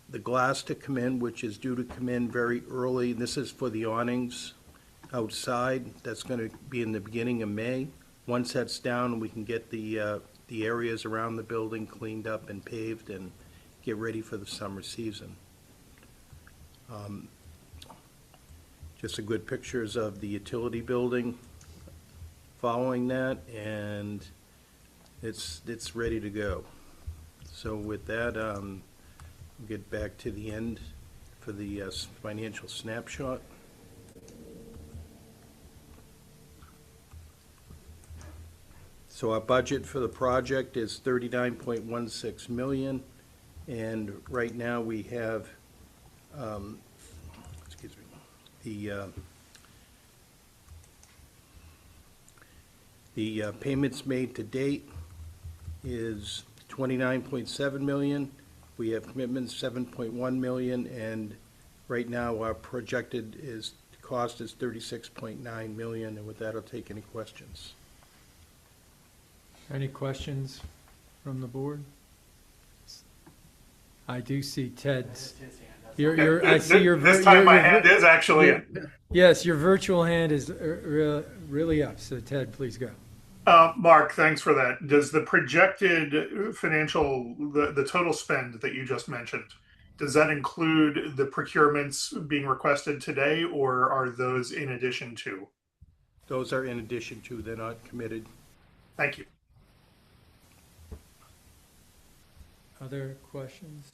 the glass to come in, which is due to come in very early. This is for the awnings outside. That's going to be in the beginning of May. Once that's down, we can get the areas around the building cleaned up and paved and get ready for the summer season. Just some good pictures of the utility building following that, and it's ready to go. So with that, we'll get back to the end for the financial snapshot. So our budget for the project is $39.16 million, and right now we have, the payments made to date is $29.7 million. We have commitments $7.1 million, and right now our projected cost is $36.9 million. And with that, I'll take any questions. Any questions from the board? I do see Ted's. I see your. This time my hand is actually. Yes, your virtual hand is really up. So Ted, please go. Mark, thanks for that. Does the projected financial, the total spend that you just mentioned, does that include the procurements being requested today, or are those in addition to? Those are in addition to. They're not committed. Thank you. Other questions?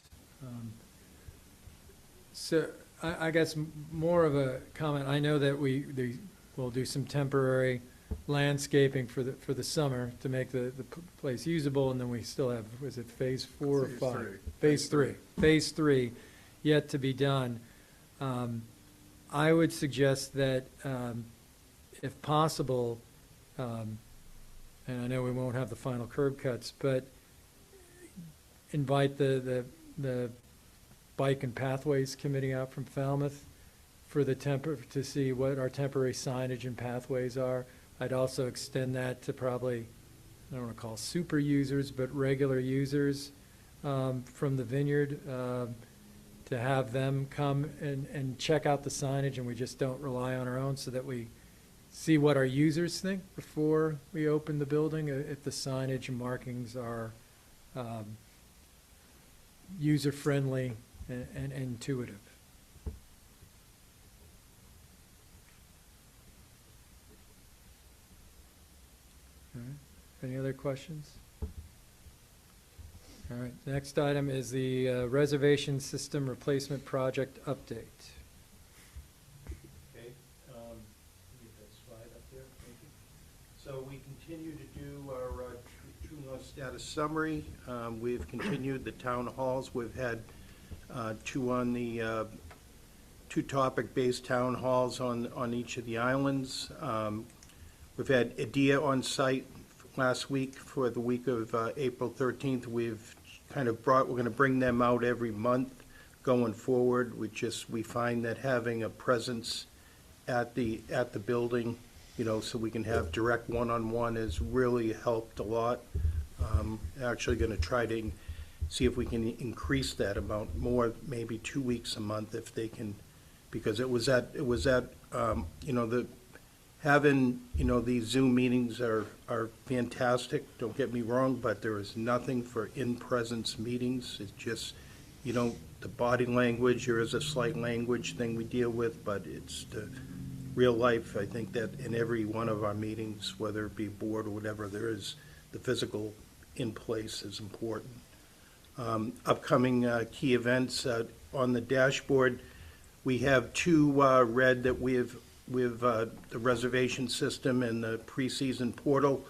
So I guess more of a comment. I know that we'll do some temporary landscaping for the summer to make the place usable, and then we still have, was it phase 4 or 5? Phase 3 yet to be done. I would suggest that if possible, and I know we won't have the final curb cuts, but invite the Bike and Pathways Committee out from Falmouth for to see what our temporary signage and pathways are. I'd also extend that to probably, I don't want to call super users, but regular users from the vineyard to have them come and check out the signage, and we just don't rely on our own, so that we see what our users think before we open the building, if the signage and markings are user-friendly and intuitive. All right. Any other questions? All All right, the next item is the reservation system replacement project update. Okay, get that slide up there, thank you. So we continue to do our True North status summary. We've continued the town halls. We've had two topic-based town halls on each of the islands. We've had IDEA on site last week for the week of April 13th. We've kind of we're going to bring them out every month going forward. We find that having a presence at the building, so we can have direct one-on-one has really helped a lot. Actually going to try to see if we can increase that amount more, maybe 2 weeks a month if they can, because having, these Zoom meetings are fantastic, don't get me wrong, but there is nothing for in-presence meetings. It's just, the body language, there is a slight language thing we deal with, but it's the real life. I think that in every one of our meetings, whether it be board or whatever, there is the physical in place is important. Upcoming key events on the dashboard, we have two red that we've the reservation system and the preseason portal.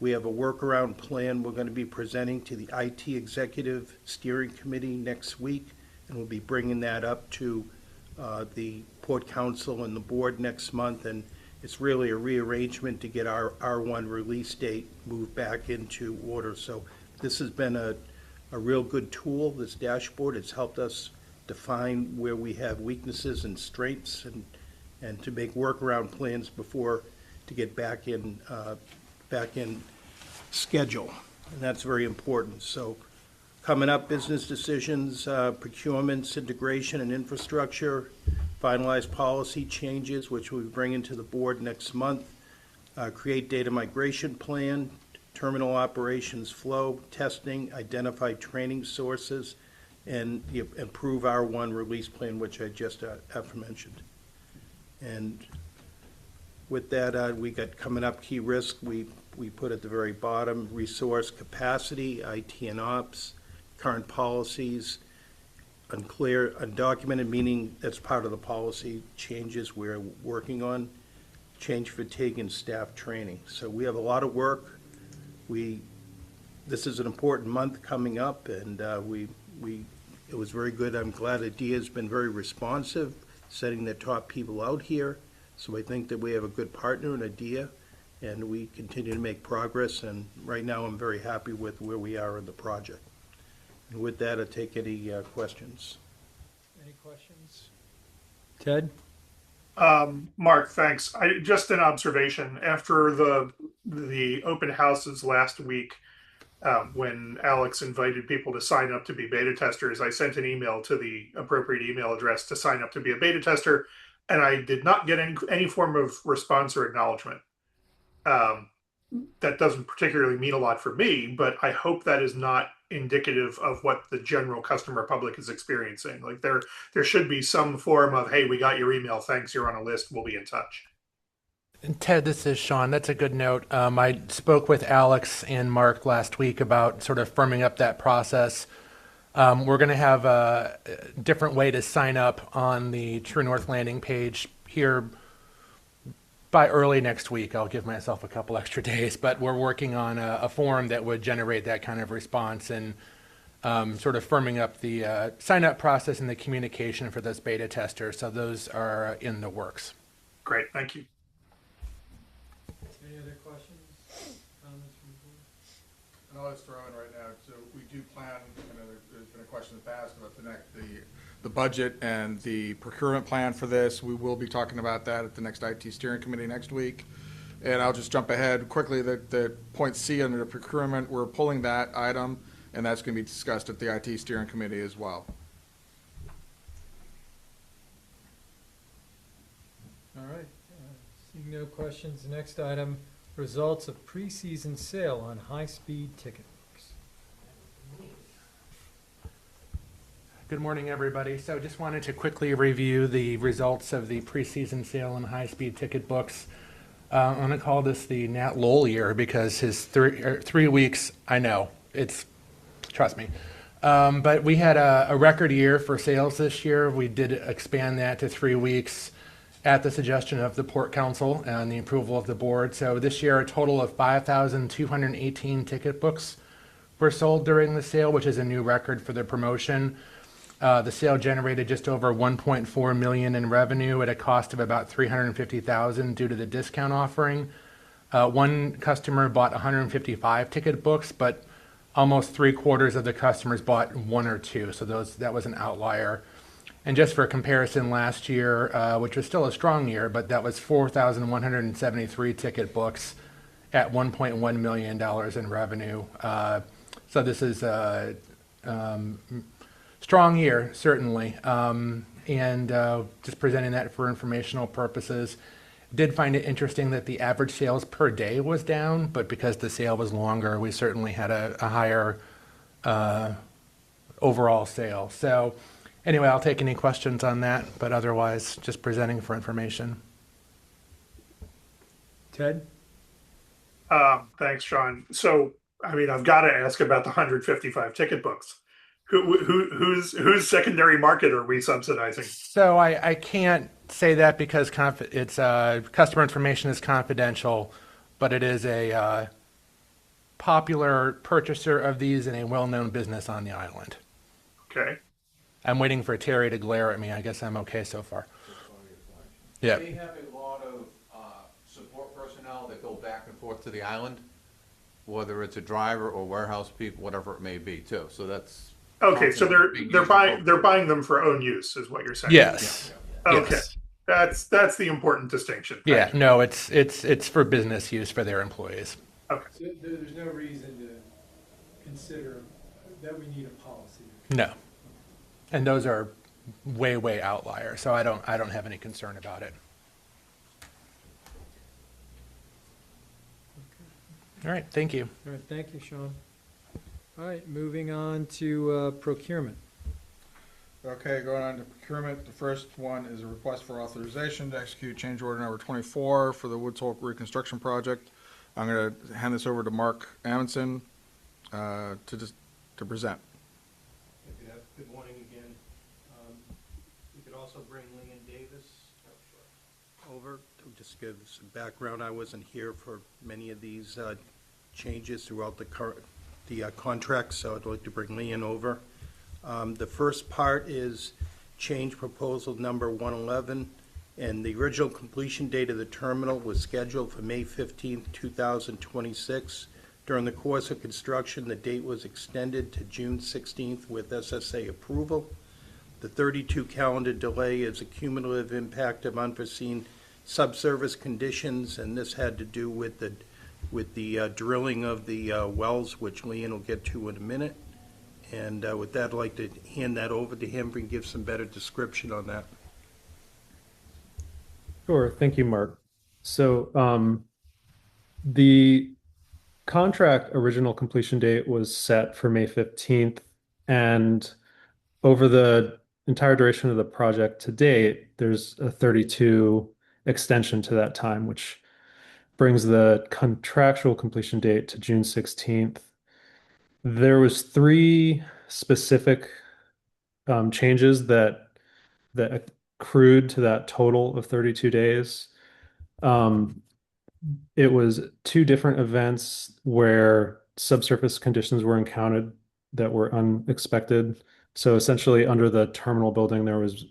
We have a workaround plan we're going to be presenting to the IT Executive Steering Committee next week, and we'll be bringing that up to the Port Council and the board next month, and it's really a rearrangement to get our R1 release date moved back into order. So this has been a real good tool, this dashboard. It's helped us define where we have weaknesses and strengths, and to make workaround plans before to get back in schedule, and that's very important. So coming up, business decisions, procurements, integration and infrastructure, finalize policy changes, which we'll be bringing to the board next month, create data migration plan, terminal operations flow, testing, identify training sources, and improve R1 release plan, which I just aforementioned. And with that, we got coming up key risk. We put at the very bottom resource capacity, IT and ops, current policies, unclear, undocumented, meaning that's part of the policy changes we're working on, change fatigue and staff training. So we have a lot of work. This is an important month coming up, and it was very good. I'm glad IDEA has been very responsive, setting their top people out here. So I think that we have a good partner in IDEA, and we continue to make progress. And right now, I'm very happy with where we are in the project. And with that, I'll take any questions. Any questions? Ted? Mark, thanks. Just an observation. After the open houses last week, when Alex invited people to sign up to be beta testers, I sent an email to the appropriate email address to sign up to be a beta tester, and I did not get any form of response or acknowledgement. That doesn't particularly mean a lot for me, but I hope that is not indicative of what the general customer public is experiencing. Like there should be some form of, hey, we got your email, thanks, you're on a list, we'll be in touch. And Ted, this is Sean. That's a good note. I spoke with Alex and Mark last week about sort of firming up that process. We're going to have a different way to sign up on the True North landing page here by early next week. I'll give myself a couple extra days, but we're working on a form that would generate that kind of response and sort of firming up the sign-up process and the communication for those beta testers. So those are in the works. Great, thank you. Any other questions, comments from the board? And I'll just throw in right now, so we do plan, there's been a question in the past about the budget and the procurement plan for this. We will be talking about that at the next IT steering committee next week. And I'll just jump ahead quickly, the point C under the procurement, we're pulling that item, and that's going to be discussed at the IT steering committee as well. All right, seeing no questions, the next item, results of preseason sale on high-speed ticket books. Good morning, everybody. So just wanted to quickly review the results of the preseason sale on high-speed ticket books. I'm going to call this the Nat Lowell year because his 3 weeks, I know, it's trust me. But we had a record year for sales this year. We did expand that to 3 weeks at the suggestion of the Port Council and the approval of the board. So this year, a total of 5,218 ticket books were sold during the sale, which is a new record for the promotion. The sale generated just over 1.4 million in revenue at a cost of about 350,000 due to the discount offering. One customer bought 155 ticket books, but almost 3/4 of the customers bought 1 or 2. So that was an outlier. And just for comparison, last year, which was still a strong year, but that was 4,173 ticket books at $1.1 million in revenue. So this is a strong year, certainly. And just presenting that for informational purposes. Did find it interesting that the average sales per day was down, but because the sale was longer, we certainly had a higher overall sale. So anyway, I'll take any questions on that, but otherwise, just presenting for information. Ted? Thanks, Sean. So, I mean, I've got to ask about the 155 ticket books. Whose secondary market are we subsidizing? So I can't say that because it's customer information is confidential, but it is a popular purchaser of these and a well-known business on the island. Okay. I'm waiting for Terry to glare at me. I guess I'm okay so far. Yeah. They have a lot of support personnel that go back and forth to the island, whether it's a driver or warehouse people, whatever it may be, too. So that's okay. So they're buying them for own use, is what you're saying. Yes. Yeah. Okay. Yes. That's the important distinction. Yeah. No, it's for business use for their employees. Okay. So there's no reason to consider that we need a policy. No. And those are way outliers, so I don't have any concern about it. All right, thank you. All right, thank you, Sean. All right, moving on to procurement. Okay, going on to procurement. The first one is a request for authorization to execute change order number 24 for the Woods Hole reconstruction project. I'm going to hand this over to Mark Amundson to present. Good morning again. We could also bring Leanne Davis over to just give some background. I wasn't here for many of these changes throughout the contract, so I'd like to bring Leanne over. The first part is change proposal number 111, and the original completion date of the terminal was scheduled for May 15th, 2026. During the course of construction, the date was extended to June 16th with SSA approval. The 32 calendar delay is a cumulative impact of unforeseen subsurface conditions, and this had to do with the drilling of the wells, which Leanne will get to in a minute. And with that, I'd like to hand that over to him and give some better description on that. Sure. Thank you, Mark. So the contract original completion date was set for May 15th, and over the entire duration of the project to date, there's a 32 extension to that time, which brings the contractual completion date to June 16th. There was 3 specific changes that accrued to that total of 32 days. It was 2 different events where subsurface conditions were encountered that were unexpected. So essentially under the terminal building, there was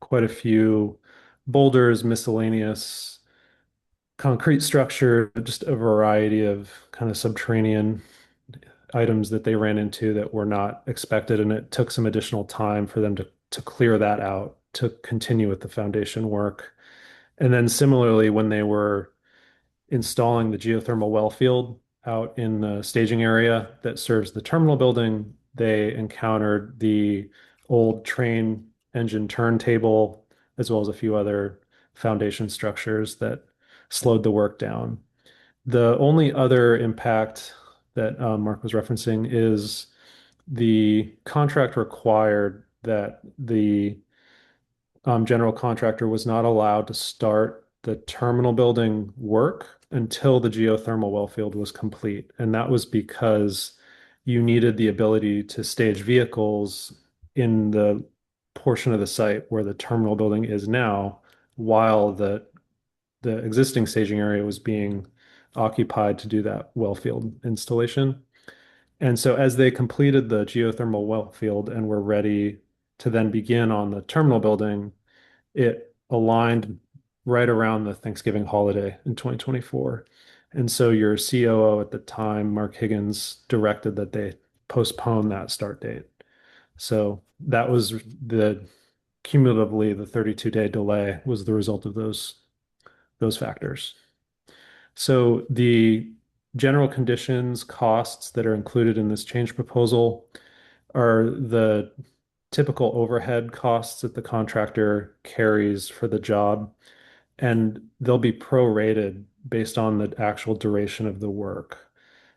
quite a few boulders, miscellaneous concrete structure, just a variety of kind of subterranean items that they ran into that were not expected. And it took some additional time for them to clear that out, to continue with the foundation work. And then similarly, when they were installing the geothermal well field out in the staging area that serves the terminal building, they encountered the old train engine turntable, as well as a few other foundation structures that slowed the work down. The only other impact that Mark was referencing is the contract required that the general contractor was not allowed to start the terminal building work until the geothermal well field was complete. And that was because you needed the ability to stage vehicles in the portion of the site where the terminal building is now, while the existing staging area was being occupied to do that well field installation. And so as they completed the geothermal well field and were ready to then begin on the terminal building, it aligned right around the Thanksgiving holiday in 2024. And so your COO at the time, Mark Higgins, directed that they postpone that start date. So that was cumulatively the 32-day delay was the result of those factors. So the general conditions costs that are included in this change proposal are the typical overhead costs that the contractor carries for the job, and they'll be prorated based on the actual duration of the work.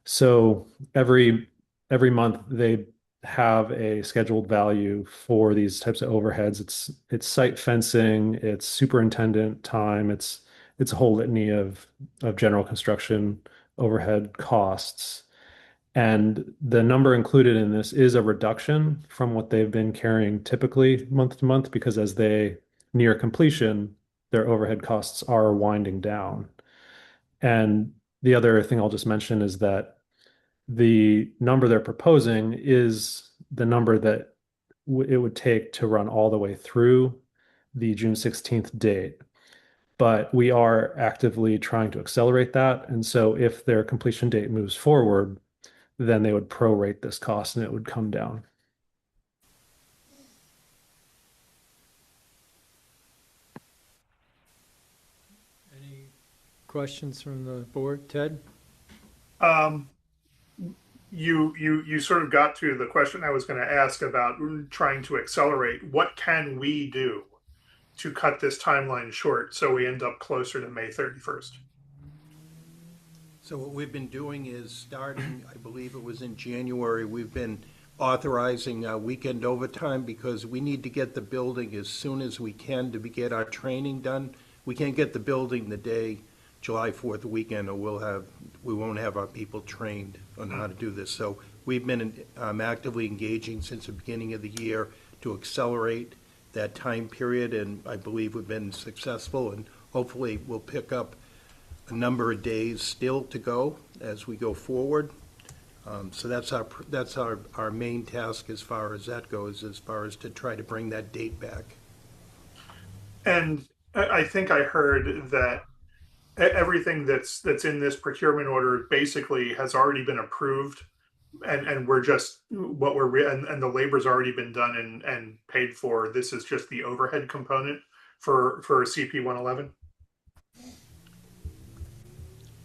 So every month they have a scheduled value for these types of overheads. It's site fencing, it's superintendent time, it's a whole litany of general construction overhead costs. And the number included in this is a reduction from what they've been carrying typically month to month, because as they near completion, their overhead costs are winding down. And the other thing I'll just mention is that the number they're proposing is the number that it would take to run all the way through the June 16th date. But we are actively trying to accelerate that. And so if their completion date moves forward, then they would prorate this cost and it would come down. Any questions from the board? Ted? You sort of got to the question I was going to ask about trying to accelerate. What can we do to cut this timeline short so we end up closer to May 31st? So what we've been doing is starting, I believe it was in January, we've been authorizing weekend overtime because we need to get the building as soon as we can to get our training done. We can't get the building the day July 4th weekend, or we won't have our people trained on how to do this. So we've been actively engaging since the beginning of the year to accelerate that time period, and I believe we've been successful, and hopefully we'll pick up a number of days still to go as we go forward. So that's our main task as far as that goes, as far as to try to bring that date back. And I think I heard that everything that's in this procurement order basically has already been approved, and we're just and the labor's already been done and paid for. This is just the overhead component for CP 111.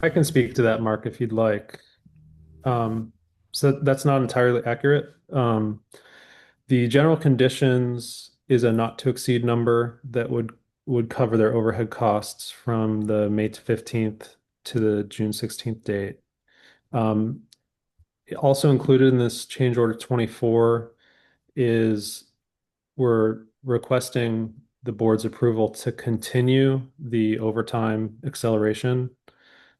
I can speak to that, Mark, if you'd like. So that's not entirely accurate. The general conditions is a not to exceed number that would cover their overhead costs from the May 15th to the June 16th date. Also included in this change order 24 is we're requesting the board's approval to continue the overtime acceleration.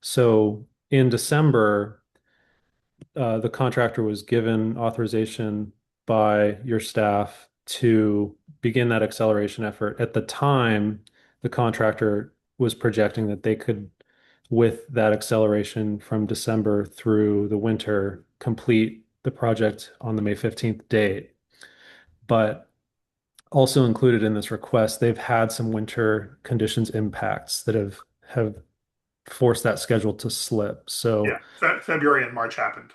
So in December, the contractor was given authorization by your staff to begin that acceleration effort. At the time, the contractor was projecting that they could, with that acceleration from December through the winter, complete the project on the May 15th date. But also included in this request, they've had some winter conditions impacts that have forced that schedule to slip. So yeah, February and March happened.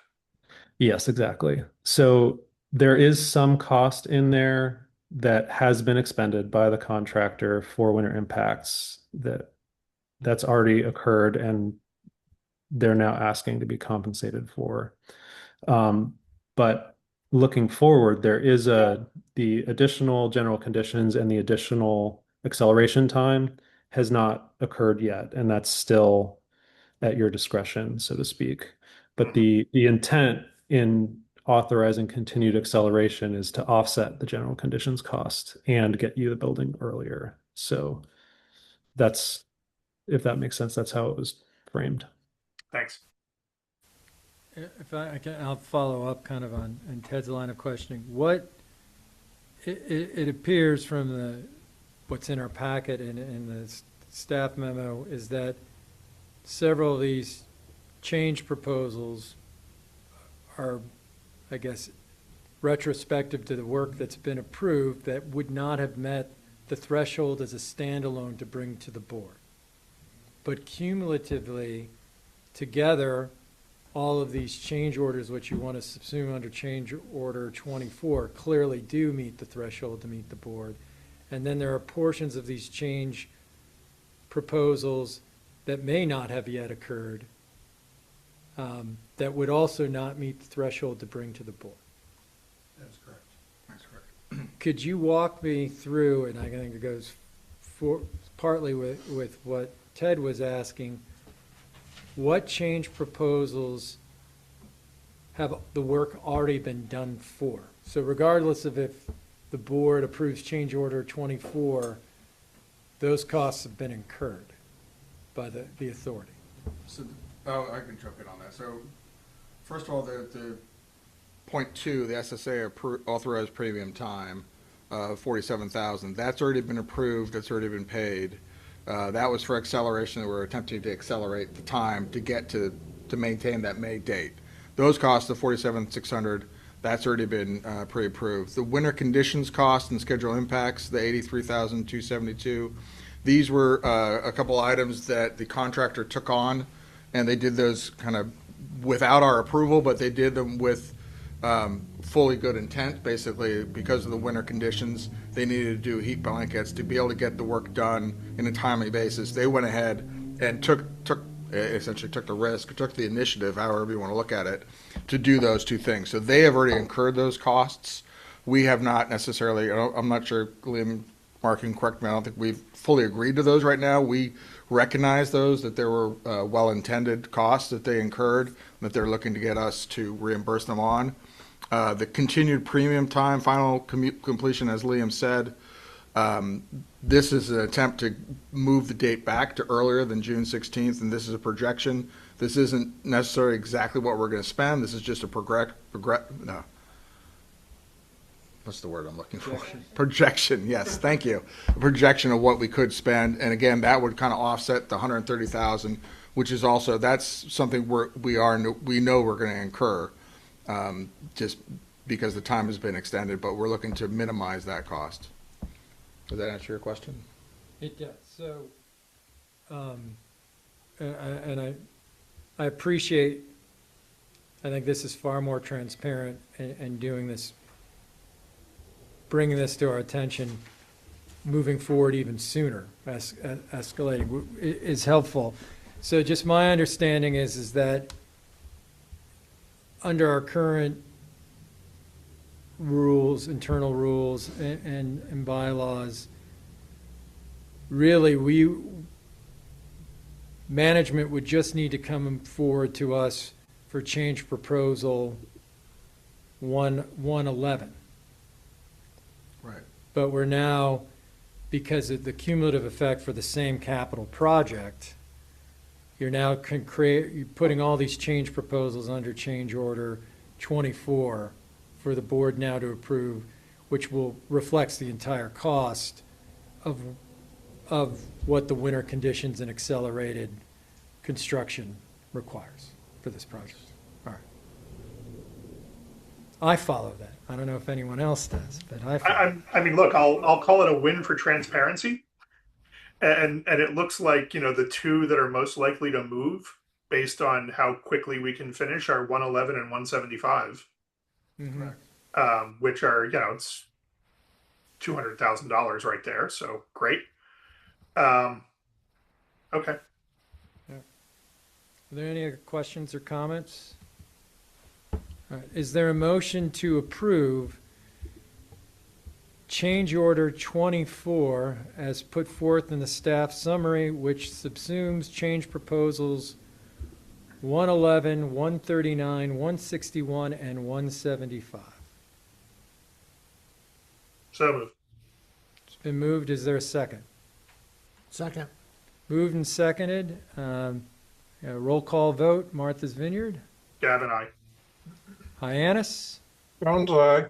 yes, exactly. So there is some cost in there that has been expended by the contractor for winter impacts that's already occurred, and they're now asking to be compensated for. But looking forward, there is the additional general conditions and the additional acceleration time has not occurred yet, and that's still at your discretion, so to speak. But the intent in authorizing continued acceleration is to offset the general conditions cost and get you the building earlier. So that's, if that makes sense, that's how it was framed. Thanks. if I can, I'll follow up kind of on Ted's line of questioning. It appears from what's in our packet and in the staff memo is that several of these change proposals are, I guess, retrospective to the work that's been approved that would not have met the threshold as a standalone to bring to the board. But cumulatively, together, all of these change orders, which you want to subsume under change order 24, clearly do meet the threshold to meet the board. And then there are portions of these change proposals that may not have yet occurred that would also not meet the threshold to bring to the board. That's correct. That's correct. Could you walk me through, and I think it goes partly with what Ted was asking, what change proposals have the work already been done for? So regardless of if the board approves change order 24, those costs have been incurred by the authority. So, I can jump in on that. So, first of all, the point two, the SSA authorized premium time, 47,000. That's already been approved. That's already been paid. That was for acceleration. We're attempting to accelerate the time to get to maintain that May date. Those costs, the 47,600, that's already been pre-approved. The winter conditions cost and schedule impacts, the 83,272. These were a couple items that the contractor took on, and they did those kind of without our approval, but they did them with fully good intent. Basically, because of the winter conditions, they needed to do heat blankets to be able to get the work done in a timely basis. They went ahead and essentially took the risk, took the initiative, however you want to look at it, to do those two things. So they have already incurred those costs. We have not necessarily. I'm not sure, Liam, Mark can correct me. I don't think we've fully agreed to those right now. We recognize those, that there were well-intended costs that they incurred, that they're looking to get us to reimburse them on. The continued premium time, final completion, as Liam said, this is an attempt to move the date back to earlier than June 16th, and this is a projection. This isn't necessarily exactly what we're going to spend. This is just a what's the word I'm looking for? Projection, yes, thank you. A projection of what we could spend, and again, that would kind of offset the 130,000, which is also, that's something we know we're going to incur, just because the time has been extended, but we're looking to minimize that cost. Does that answer your question? It does. So, and I appreciate, I think this is far more transparent and doing this, bringing this to our attention, moving forward even sooner, escalating is helpful. So just my understanding is that under our current rules, internal rules and bylaws, really management would just need to come forward to us for change proposal 111. Right. But we're now, because of the cumulative effect for the same capital project, you're now you're putting all these change proposals under change order 24 for the board now to approve, which will reflects the entire cost of what the winter conditions and accelerated construction requires for this project. All right. I follow that. I don't know if anyone else does, but I follow. I mean, look, I'll call it a win for transparency. And it looks like, the two that are most likely to move based on how quickly we can finish are 111 and 175. Mm-hmm. Which are, it's $200,000 right there. So great. Okay. Yeah. Are there any other questions or comments? All right. Is there a motion to approve change order 24 as put forth in the staff summary, which subsumes change proposals 111, 139, 161, and 175? So moved. It's been moved. Is there a second? Second. Moved and seconded. Roll call vote. Martha's Vineyard. Gavin, I. Hyannis, Jones, aye.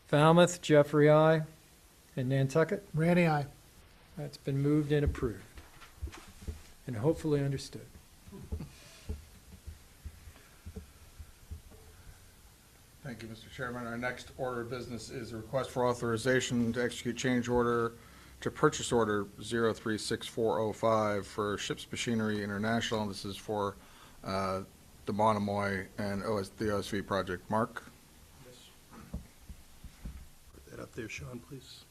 Falmouth, Jeffrey, I, and Nantucket. Randy, aye. That's been moved and approved, and hopefully understood. Thank you, Mr. Chairman. Our next order of business is a request for authorization to execute change order to purchase order 036405 for Ships Machinery International. This is for the Monomoy and the OSV project. Mark? Put that up there, Sean, please.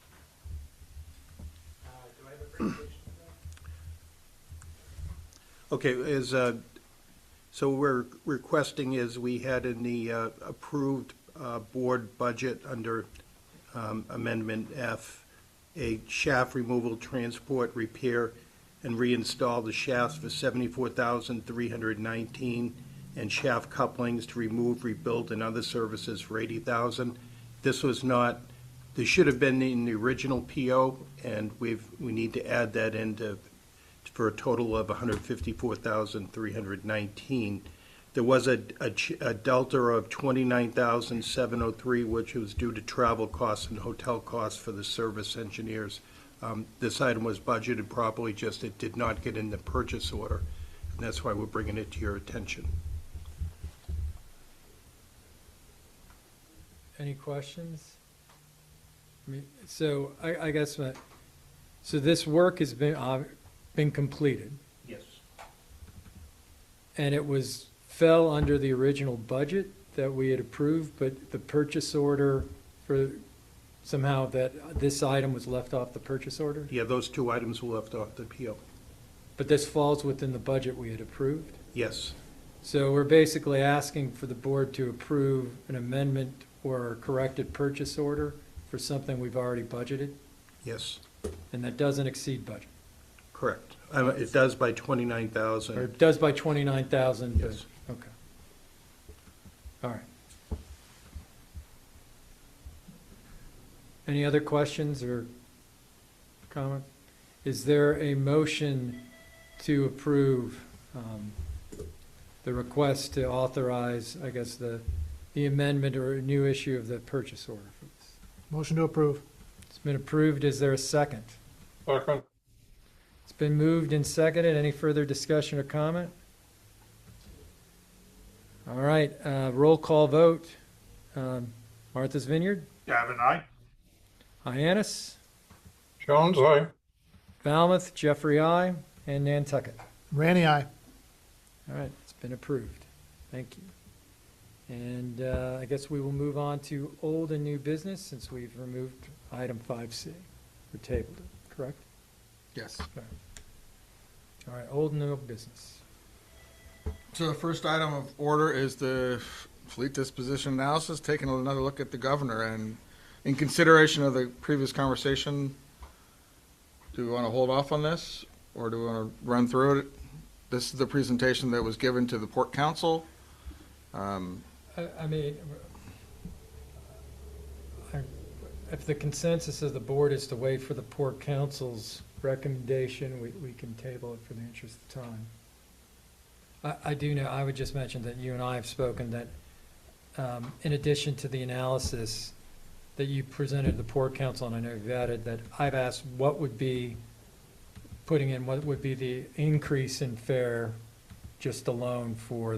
Okay, so we're requesting is we had in the approved board budget under Amendment F, a shaft removal, transport, repair, and reinstall the shafts for $74,319, and shaft couplings to remove, rebuild, and other services for $80,000. This was not, this should have been in the original PO, and we need to add that into for a total of $154,319. There was a delta of $29,703, which was due to travel costs and hotel costs for the service engineers. This item was budgeted properly, just it did not get in the purchase order, and that's why we're bringing it to your attention. Any questions? I mean, so I guess, so this work has been completed, Yes. and it fell under the original budget that we had approved, but the purchase order for somehow that this item was left off the purchase order? Yeah, those two items were left off the PO. But this falls within the budget we had approved? Yes. So we're basically asking for the board to approve an amendment or a corrected purchase order for something we've already budgeted, Yes, and that doesn't exceed budget. correct. It does by Or 29,000. it does by 29,000, but, Yes. okay. All right. Any other questions or comments? Is there a motion to approve the request to authorize, I guess, the amendment or a new issue of the purchase order for this? Motion to approve. It's been approved. Is there a second? Second. It's been moved and seconded. Any further discussion or comment? All right, roll call vote. Martha's Vineyard, Gavin, I. Hyannis, Jones, aye. Falmouth, Jeffrey, I, and Nantucket. Randy, aye. All right, it's been approved. Thank you. And I guess we will move on to old and new business since we've removed item 5C or tabled it, correct? Yes. All right, old and new business. So the first item of order is the fleet disposition analysis, taking another look at the governor. And in consideration of the previous conversation, do we want to hold off on this, or do we want to run through it? This is the presentation that was given to the Port Council. I mean, if the consensus of the board is to wait for the Port Council's recommendation, we can table it for the interest of time. I do know, I would just mention that you and I have spoken that in addition to the analysis that you presented to the Port Council, and I know you've added, that I've asked what would be the increase in fare just alone for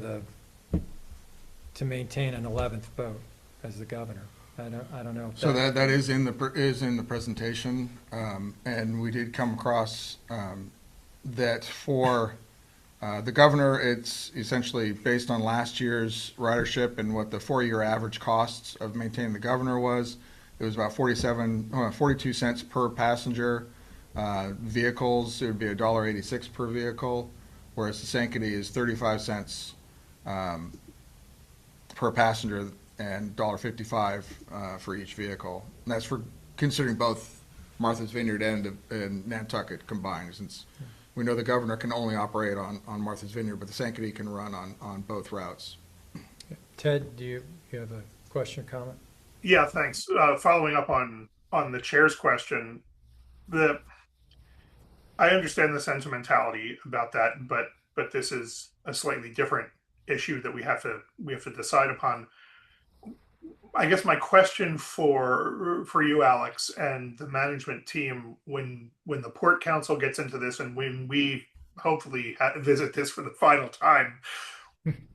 to maintain an 11th boat as the governor. I don't know. So that is in the presentation, and we did come across that for the governor, it's essentially based on last year's ridership and what the 4-year average costs of maintaining the governor was. It was about 42 cents per passenger. Vehicles, it would be $1.86 per vehicle, whereas the Sankaty is 35 cents per passenger and $1.55 for each vehicle. And that's for considering both Martha's Vineyard and Nantucket combined, since we know the governor can only operate on Martha's Vineyard, but the Sankaty can run on both routes. Ted, do you have a question or comment? Yeah, thanks. Following up on the chair's question, I understand the sentimentality about that, but this is a slightly different issue that we have to decide upon. I guess my question for you, Alex, and the management team, when the port council gets into this, and when we hopefully visit this for the final time,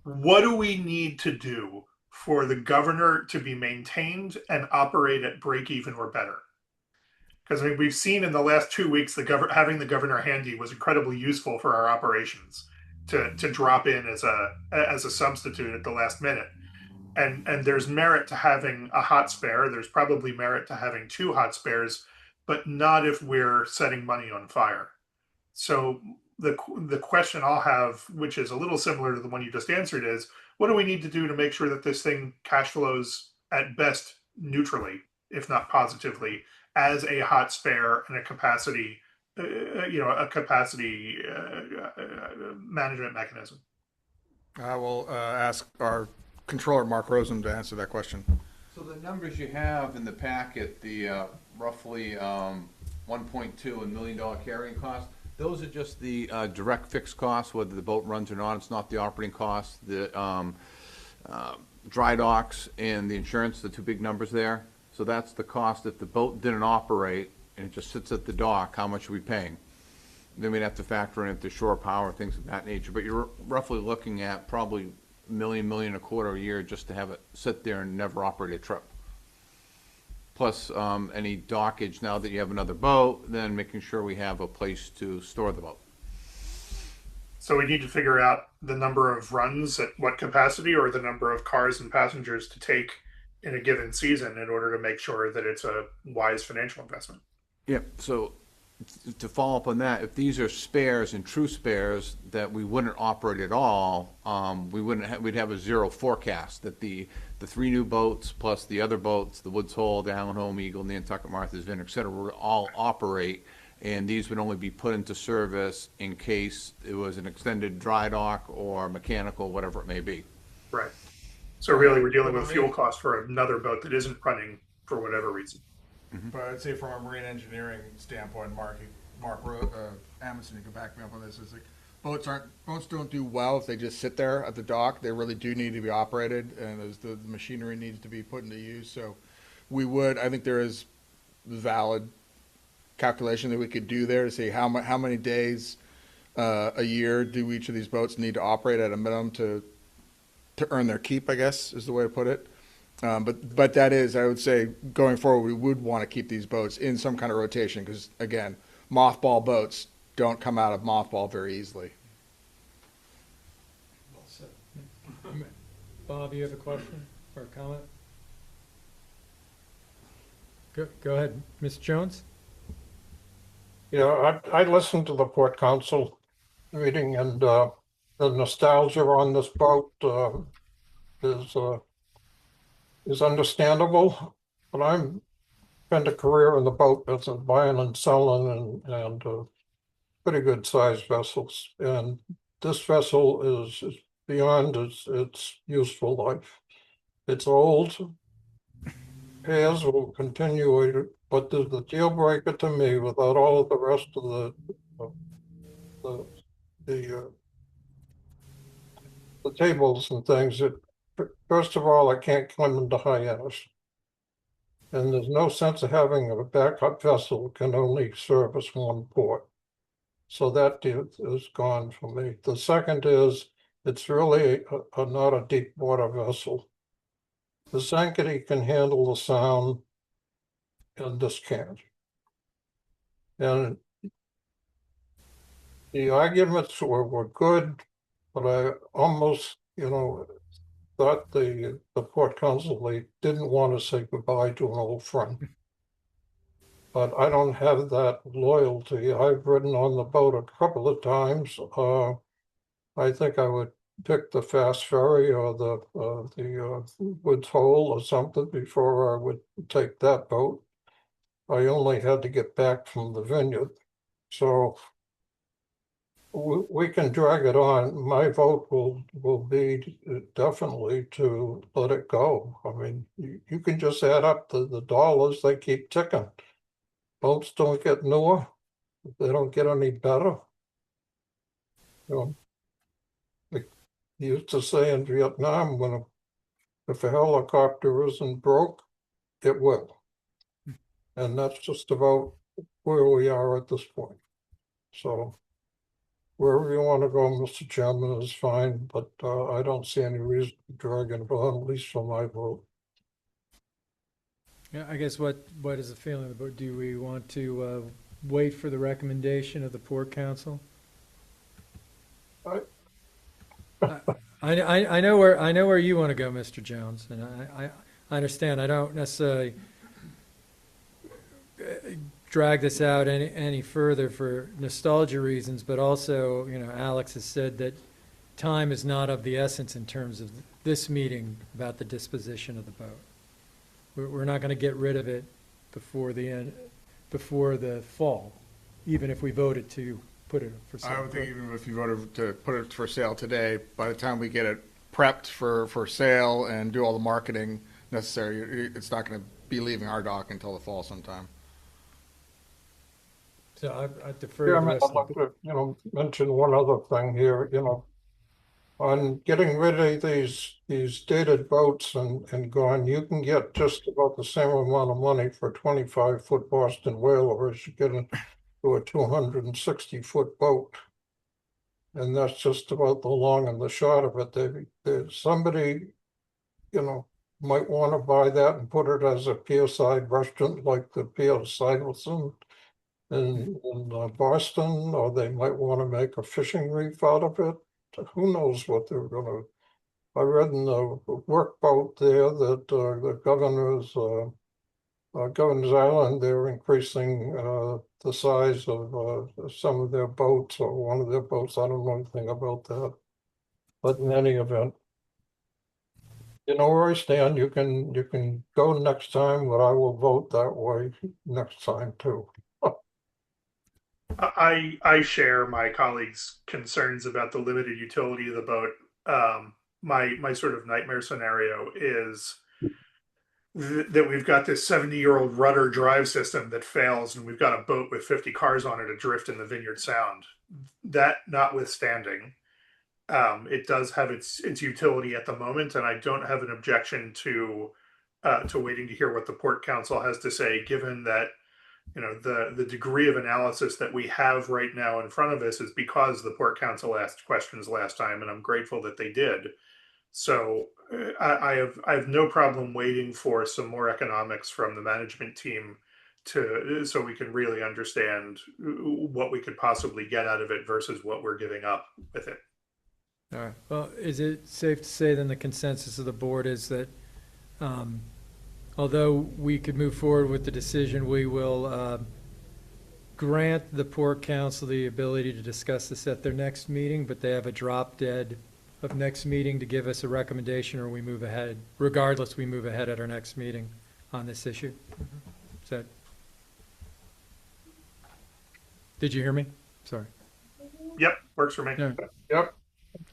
what do we need to do for the governor to be maintained and operate at break even or better? Because I mean, we've seen in the last 2 weeks having the governor handy was incredibly useful for our operations to drop in as a substitute at the last minute. And there's merit to having a hot spare. There's probably merit to having two hot spares, but not if we're setting money on fire. So the question I'll have, which is a little similar to the one you just answered, is what do we need to do to make sure that this thing cash flows at best neutrally, if not positively, as a hot spare and a capacity, management mechanism? I will ask our controller, Mark Rozum, to answer that question. So the numbers you have in the packet, the roughly 1.2 million carrying cost, those are just the direct fixed costs, whether the boat runs or not. It's not the operating costs, the dry docks and the insurance, the two big numbers there. So that's the cost if the boat didn't operate and it just sits at the dock, how much are we paying? Then we'd have to factor in if there's shore power, things of that nature. But you're roughly looking at probably $1 million a quarter a year just to have it sit there and never operate a trip. Plus any dockage now that you have another boat, then making sure we have a place to store the boat. So we need to figure out the number of runs at what capacity, or the number of cars and passengers to take in a given season in order to make sure that it's a wise financial investment. Yep. So to follow up on that, if these are spares and true spares that we wouldn't operate at all, we'd have a zero forecast that the three new boats plus the other boats, the Woods Hole, the Allen Home Eagle, Nantucket Martha's Vineyard, et cetera, would all operate, and these would only be put into service in case it was an extended dry dock or mechanical, whatever it may be. Right. So really, we're dealing with fuel costs for another boat that isn't running for whatever reason. Mm-hmm. But I'd say from a marine engineering standpoint, Mark Amundsen, you can back me up on this, is like boats don't do well if they just sit there at the dock. They really do need to be operated, and the machinery needs to be put into use. So I think there is valid calculation that we could do there to see how many days a year do each of these boats need to operate at a minimum to earn their keep, I guess is the way to put it. But that is, I would say, going forward, we would want to keep these boats in some kind of rotation because, again, mothball boats don't come out of mothball very easily. Well said. Bob, you have a question or a comment? Go ahead, Ms. Jones. Yeah, I listened to the Port Council meeting, and the nostalgia on this boat is understandable. But I'm spent a career in the boat business, buying and selling, and pretty good sized vessels. And this vessel is beyond its useful life. It's old. Repairs will continue, but the deal breaker to me, without all of the rest of the tables and things, first of all, I can't climb into high-enners. And there's no sense of having a backup vessel that can only service one port. So that is gone for me. The second is, it's really not a deep water vessel. The Sankey can handle the sound, and this can't. And the arguments were good, but I almost, thought the Port Council, they didn't want to say goodbye to an old friend. But I don't have that loyalty. I've ridden on the boat a couple of times. I think I would pick the fast ferry or the Woods Hole or something before I would take that boat. I only had to get back from the vineyard. So we can drag it on. My vote will be definitely to let it go. I mean, you can just add up the dollars, they keep ticking. Boats don't get newer, they don't get any better. used to say in Vietnam, if a helicopter isn't broke, it will. And that's just about where we are at this point. So wherever you want to go, Mr. Chairman, is fine, but I don't see any reason to drag it on, at least for my vote. Yeah, I guess what is the feeling of the board? Do we want to wait for the recommendation of the Port Council? I know where you want to go, Mr. Jones, and I understand. I don't necessarily drag this out any further for nostalgia reasons, but also, Alex has said that time is not of the essence in terms of this meeting about the disposition of the boat. We're not going to get rid of it before the fall, even if we voted to put it for sale. I would think even if you voted to put it for sale today, by the time we get it prepped for sale and do all the marketing necessary, it's not going to be leaving our dock until the fall sometime. So I defer to the Chairman, rest I'd of like the to, mention one other thing here, on getting rid of these dated boats and gone, you can get just about the same amount of money for a 25-foot Boston whaler as you get into a 260-foot boat. And that's just about the long and the short of it. Somebody, might want to buy that and put it as a pierside restaurant like the Pier Stuyvesant in Boston, or they might want to make a fishing reef out of it. Who knows what they're gonna, I read in the workboat there that the Governor's Island, they're increasing the size of some of their boats, or one of their boats. I don't know anything about that. But in any event, you know where I stand. You can go next time, but I will vote that way next time too. I share my colleagues' concerns about the limited utility of the boat. My sort of nightmare scenario is that we've got this 70-year-old rudder drive system that fails, and we've got a boat with 50 cars on it adrift in the Vineyard Sound. That notwithstanding, it does have its utility at the moment, and I don't have an objection to waiting to hear what the Port Council has to say, given that the degree of analysis that we have right now in front of us is because the Port Council asked questions last time, and I'm grateful that they did. So I have no problem waiting for some more economics from the management team so we can really understand what we could possibly get out of it versus what we're giving up with it. All right. Well, is it safe to say then the consensus of the board is that although we could move forward with the decision, we will grant the Port Council the ability to discuss this at their next meeting, but they have a drop dead of next meeting to give us a recommendation, or we move ahead. Regardless, we move ahead at our next meeting on this issue. Is that? Did you hear me? Sorry. Yep, works for me. Yeah. Yep.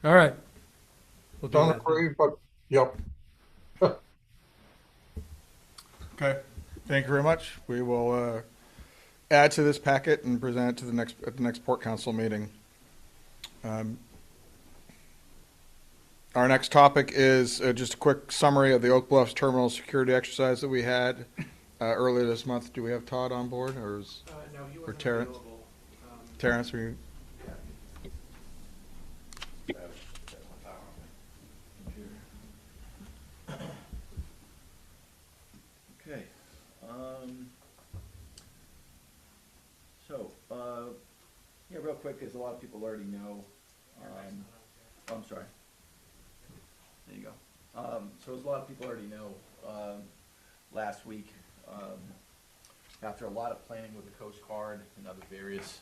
All right. We'll do Don't that. agree, but yep. Okay, thank you very much. We will add to this packet and present it to at the next Port Council meeting. Our next topic is just a quick summary of the Oak Bluffs terminal security exercise that we had earlier this month. Do we have Todd on board, or is No, he or Terrence? Terrence, are you? Okay. Yeah, real quick, as a lot of people already know, oh, I'm sorry. There you go. So as a lot of people already know, last week, after a lot of planning with the Coast Guard and other various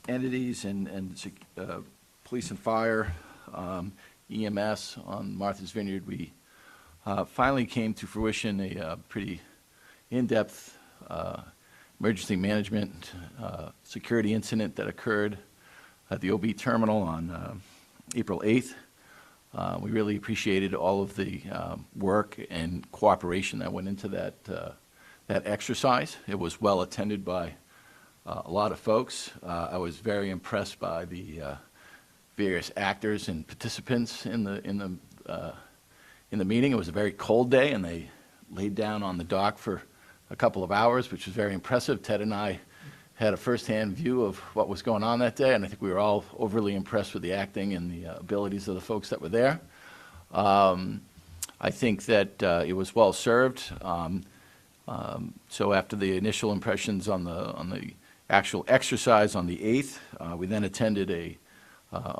entities and police and fire, EMS on Martha's Vineyard, we finally came to fruition a pretty in-depth emergency management security incident that occurred at the OB terminal on April 8th. We really appreciated all of the work and cooperation that went into that exercise. It was well attended by a lot of folks. I was very impressed by the various actors and participants in the meeting. It was a very cold day, and they laid down on the dock for a couple of hours, which was very impressive. Ted and I had a firsthand view of what was going on that day, and I think we were all overly impressed with the acting and the abilities of the folks that were there. I think that it was well served. So after the initial impressions on the actual exercise on the 8th, we then attended a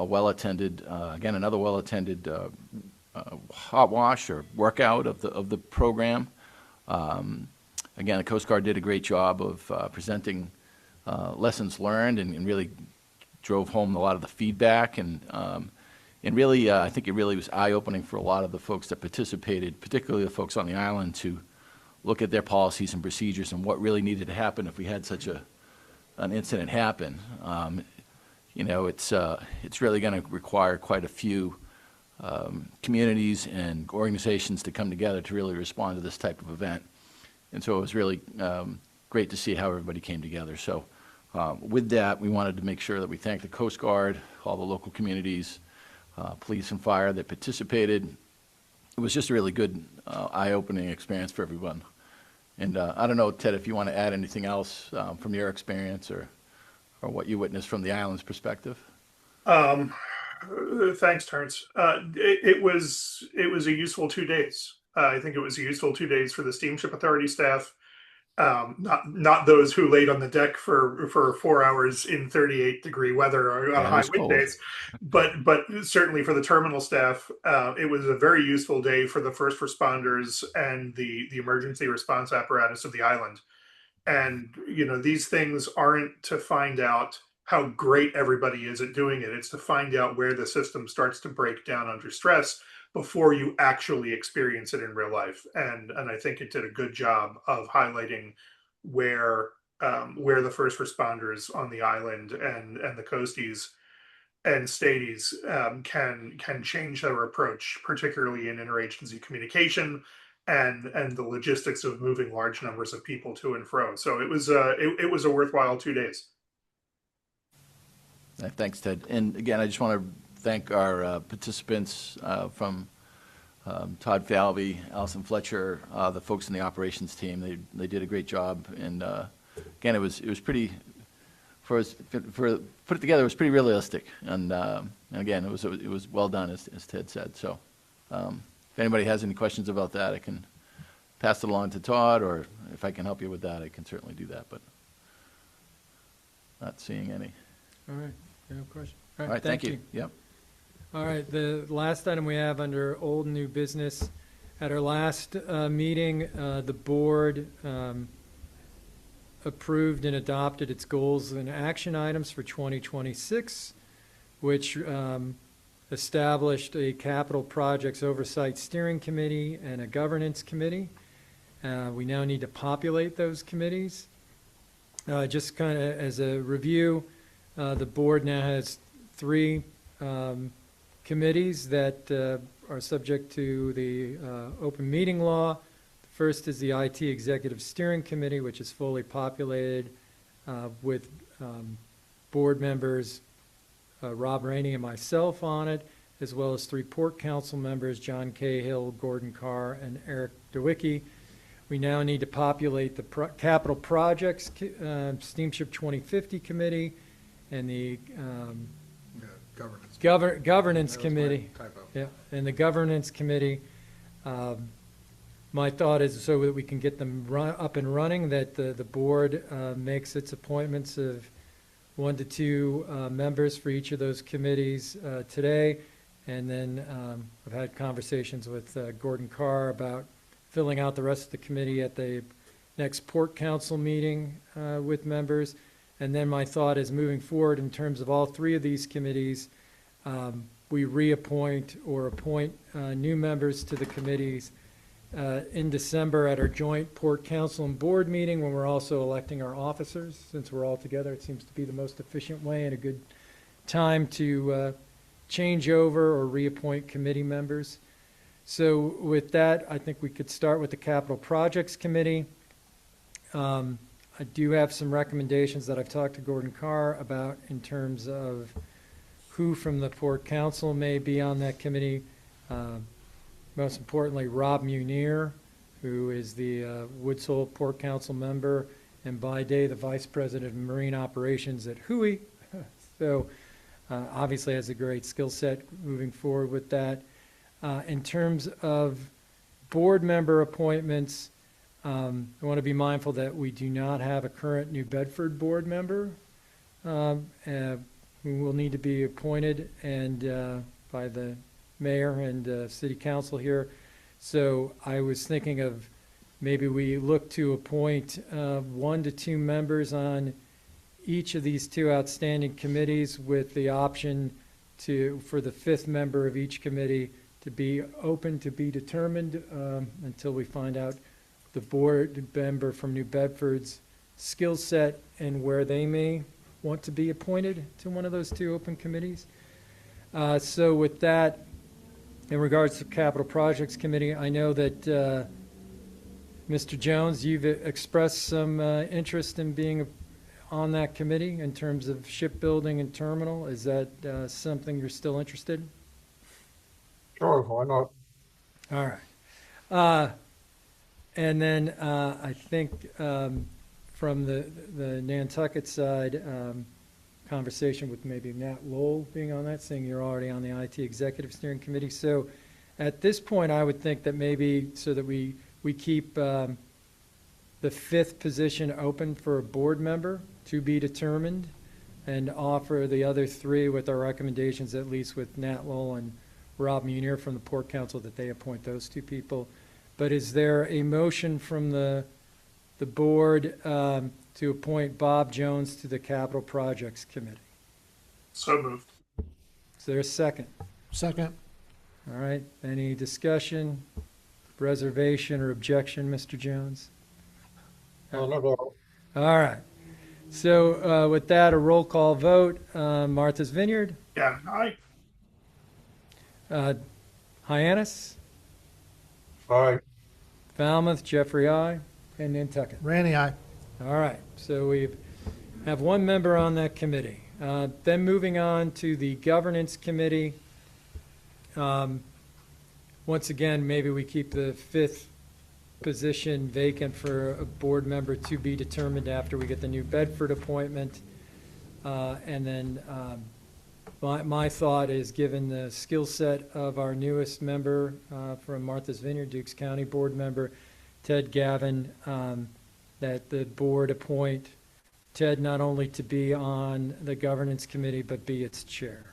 well-attended, again, another well-attended hot wash or workout of the program. Again, the Coast Guard did a great job of presenting lessons learned and really drove home a lot of the feedback. And really, I think it really was eye-opening for a lot of the folks that participated, particularly the folks on the island, to look at their policies and procedures and what really needed to happen if we had such an incident happen. You know, it's really going to require quite a few communities and organizations to come together to really respond to this type of event. And so it was really great to see how everybody came together. So with that, we wanted to make sure that we thank the Coast Guard, all the local communities, police and fire that participated. It was just a really good eye-opening experience for everyone. And I don't know, Ted, if you want to add anything else from your experience or what you witnessed from the island's perspective. Thanks, Terrence. It was a useful 2 days. I think it was a useful 2 days for the Steamship Authority staff, not those who laid on the deck for 4 hours in 38-degree weather or on high wind days, but certainly for the terminal staff, it was a very useful day for the first responders and the emergency response apparatus of the island. And you know, these things aren't to find out how great everybody is at doing it. It's to find out where the system starts to break down under stress before you actually experience it in real life. And I think it did a good job of highlighting where the first responders on the island and the coasties and staties can change their approach, particularly in interagency communication and the logistics of moving large numbers of people to and fro. So it was a worthwhile 2 days. Thanks, Ted. And again, I just want to thank our participants from Todd Falvey, Allison Fletcher, the folks in the operations team. They did a great job. And again, it was pretty, for put it together, it was pretty realistic. And again, it was well done, as Ted said. So if anybody has any questions about that, I can pass it along to Todd, or if I can help you with that, I can certainly do that. But not seeing any. All right, no question. All right, thank you. Yep. All right, the last item we have under old and new business. At our last meeting, the board approved and adopted its goals and action items for 2026, which established a capital projects oversight steering committee and a governance committee. We now need to populate those committees. Just kind of as a review, the board now has 3 committees that are subject to the open meeting law. The first is the IT Executive Steering Committee, which is fully populated with board members Rob Rainey and myself on it, as well as 3 Port Council members, John Cahill, Gordon Carr, and Eric DeWicki. We now need to populate the Capital Projects Steamship 2050 Committee and the governance committee. Yeah, and the governance committee. My thought is so that we can get them up and running, that the board makes its appointments of 1 to 2 members for each of those committees today. And then I've had conversations with Gordon Carr about filling out the rest of the committee at the next Port Council meeting with members. And then my thought is moving forward in terms of all 3 of these committees, we reappoint or appoint new members to the committees in December at our joint Port Council and board meeting, when we're also electing our officers. Since we're all together, it seems to be the most efficient way and a good time to change over or reappoint committee members. So with that, I think we could start with the Capital Projects Committee. I do have some recommendations that I've talked to Gordon Carr about in terms of who from the Port Council may be on that committee. Most importantly, Rob Munir, who is the Woods Hole Port Council member, and by day the Vice President of Marine Operations at Hui. So obviously has a great skill set moving forward with that. In terms of board member appointments, I want to be mindful that we do not have a current New Bedford board member who will need to be appointed and by the mayor and city council here. So I was thinking of maybe we look to appoint 1 to 2 members on each of these 2 outstanding committees, with the option for the 5th member of each committee to be open to be determined until we find out the board member from New Bedford's skill set and where they may want to be appointed to one of those 2 open committees. So with that, in regards to Capital Projects Committee, I know that Mr. Jones, you've expressed some interest in being on that committee in terms of shipbuilding and terminal. Is that something you're still interested in? Sure, why not? All right. And then I think from the Nantucket side, conversation with maybe Nat Lowell being on that, seeing you're already on the IT Executive Steering Committee. So at this point, I would think that maybe so that we keep the 5th position open for a board member to be determined, and offer the other 3 with our recommendations, at least with Nat Lowell and Rob Munir from the Port Council, that they appoint those 2 people. But is there a motion from the board to appoint Bob Jones to the Capital Projects Committee? So moved. Is there a second? Second. All right. Any discussion, reservation, or objection, Mr. Jones? None at all. All right. So with that, a roll call vote. Martha's Vineyard? Yeah, aye. Hyannis? Aye. Falmouth? Jeffrey, aye. And Nantucket? Randy, aye. All right. So we have 1 member on that committee. Then moving on to the Governance Committee. Once again, maybe we keep the 5th position vacant for a board member to be determined after we get the New Bedford appointment. And then my thought is, given the skill set of our newest member from Martha's Vineyard, Dukes County board member, Ted Gavin, that the board appoint Ted not only to be on the Governance Committee, but be its chair.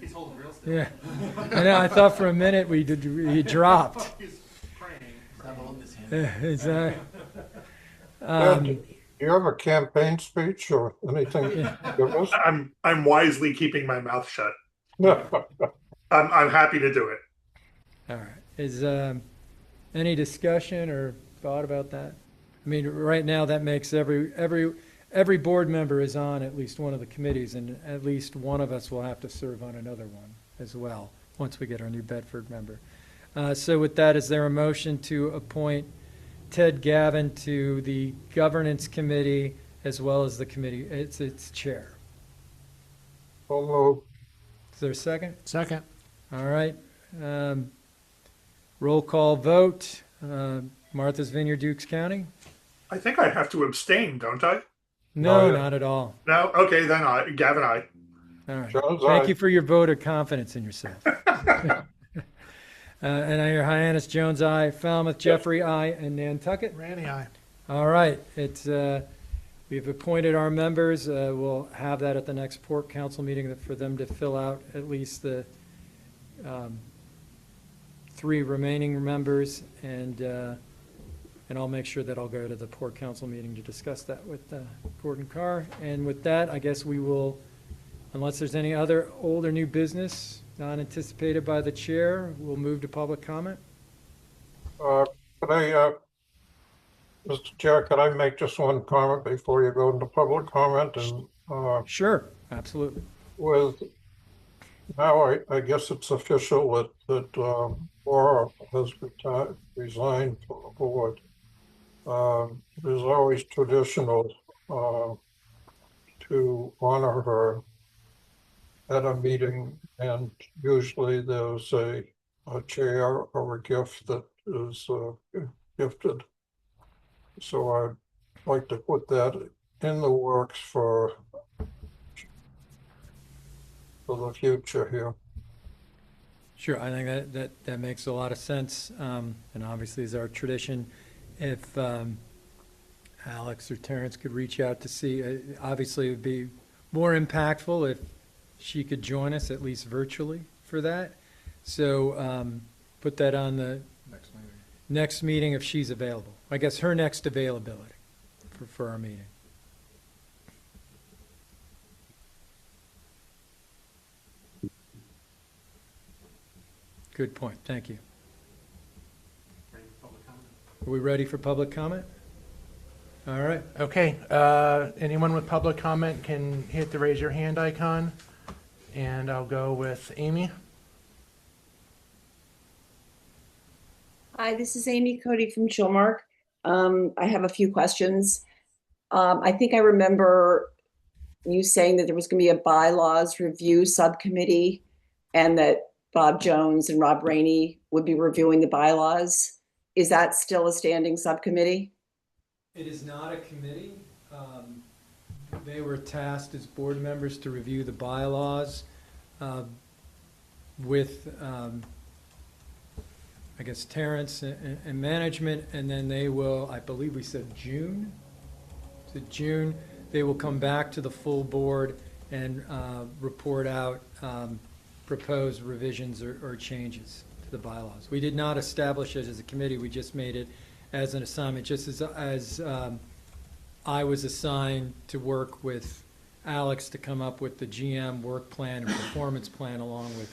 He's holding real still. Yeah, I know. I thought for a minute he dropped. He's praying. Stop holding his hand. Is Do you have a campaign speech or anything to give us? I'm wisely keeping my mouth shut. I'm happy to do it. all right. Is any discussion or thought about that? I mean, right now that makes every board member is on at least one of the committees, and at least one of us will have to serve on another one as well once we get our New Bedford member. So with that, is there a motion to appoint Ted Gavin to the Governance Committee as well as the committee, its chair? So moved. Is there a second? Second. All right. Roll call vote. Martha's Vineyard, Dukes County? I think I have to abstain, don't I? No, yeah. not at all. No? Okay, then Gavin, aye. All right. Jones, Thank aye. you for your vote of confidence in yourself. And I hear Hyannis, Jones, aye. Falmouth, Jeffrey, aye. And Nantucket? Randy, aye. All right. We've appointed our members. We'll have that at the next Port Council meeting for them to fill out at least the 3 remaining members, and I'll make sure that I'll go to the Port Council meeting to discuss that with Gordon Carr. And with that, I guess we will, unless there's any other old or new business not anticipated by the chair, we'll move to public comment. Could I, Mr. Chair, could I make just one comment before you go into public comment? And Sure, absolutely. with now, I guess it's official that Laura has resigned from the board. There's always traditional to honor her at a meeting, and usually there's a chair or a gift that is gifted. So I'd like to put that in the works for the future here. Sure, I think that makes a lot of sense, and obviously is our tradition. If Alex or Terrence could reach out to see, obviously it would be more impactful if she could join us, at least virtually, for that. So put that on the next meeting if she's available. I guess her next availability for our meeting. Good point, thank you. Are we ready for public comment? All right. Okay, anyone with public comment can hit the raise your hand icon, and I'll go with Amy. Hi, this is Amy Cody from Chilmark. I have a few questions. I think I remember you saying that there was going to be a bylaws review subcommittee and that Bob Jones and Rob Rainey would be reviewing the bylaws. Is that still a standing subcommittee? It is not a committee. They were tasked as board members to review the bylaws with, I guess, Terrence and management, and then they will, I believe we said June. So June, they will come back to the full board and report out proposed revisions or changes to the bylaws. We did not establish it as a committee. We just made it as an assignment, just as I was assigned to work with Alex to come up with the GM work plan and performance plan along with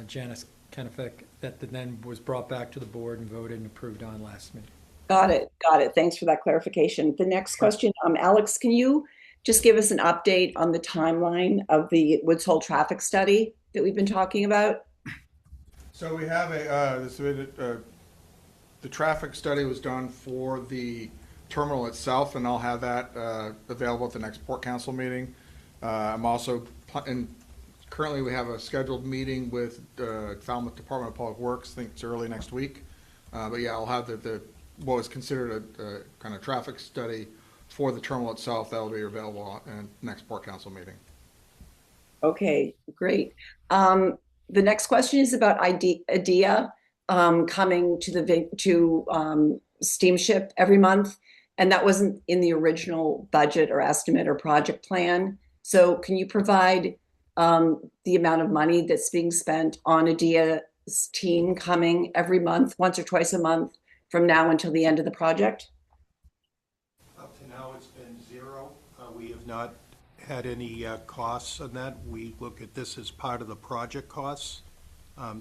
Janice Kennefic, that then was brought back to the board and voted and approved on last meeting. Got it. Thanks for that clarification. The next question, Alex, can you just give us an update on the timeline of the Woods Hole traffic study that we've been talking about? So we have the traffic study was done for the terminal itself, and I'll have that available at the next Port Council meeting. I'm also, and currently we have a scheduled meeting with Falmouth Department of Public Works. I think it's early next week. But yeah, I'll have what was considered a kind of traffic study for the terminal itself. That will be available in next Port Council meeting. Okay, great. The next question is about IDEA coming to Steamship every month, and that wasn't in the original budget or estimate or project plan. So can you provide the amount of money that's being spent on IDEA's team coming every month, once or twice a month, from now until the end of the project? Up to now, it's been zero. We have not had any costs on that. We look at this as part of the project costs.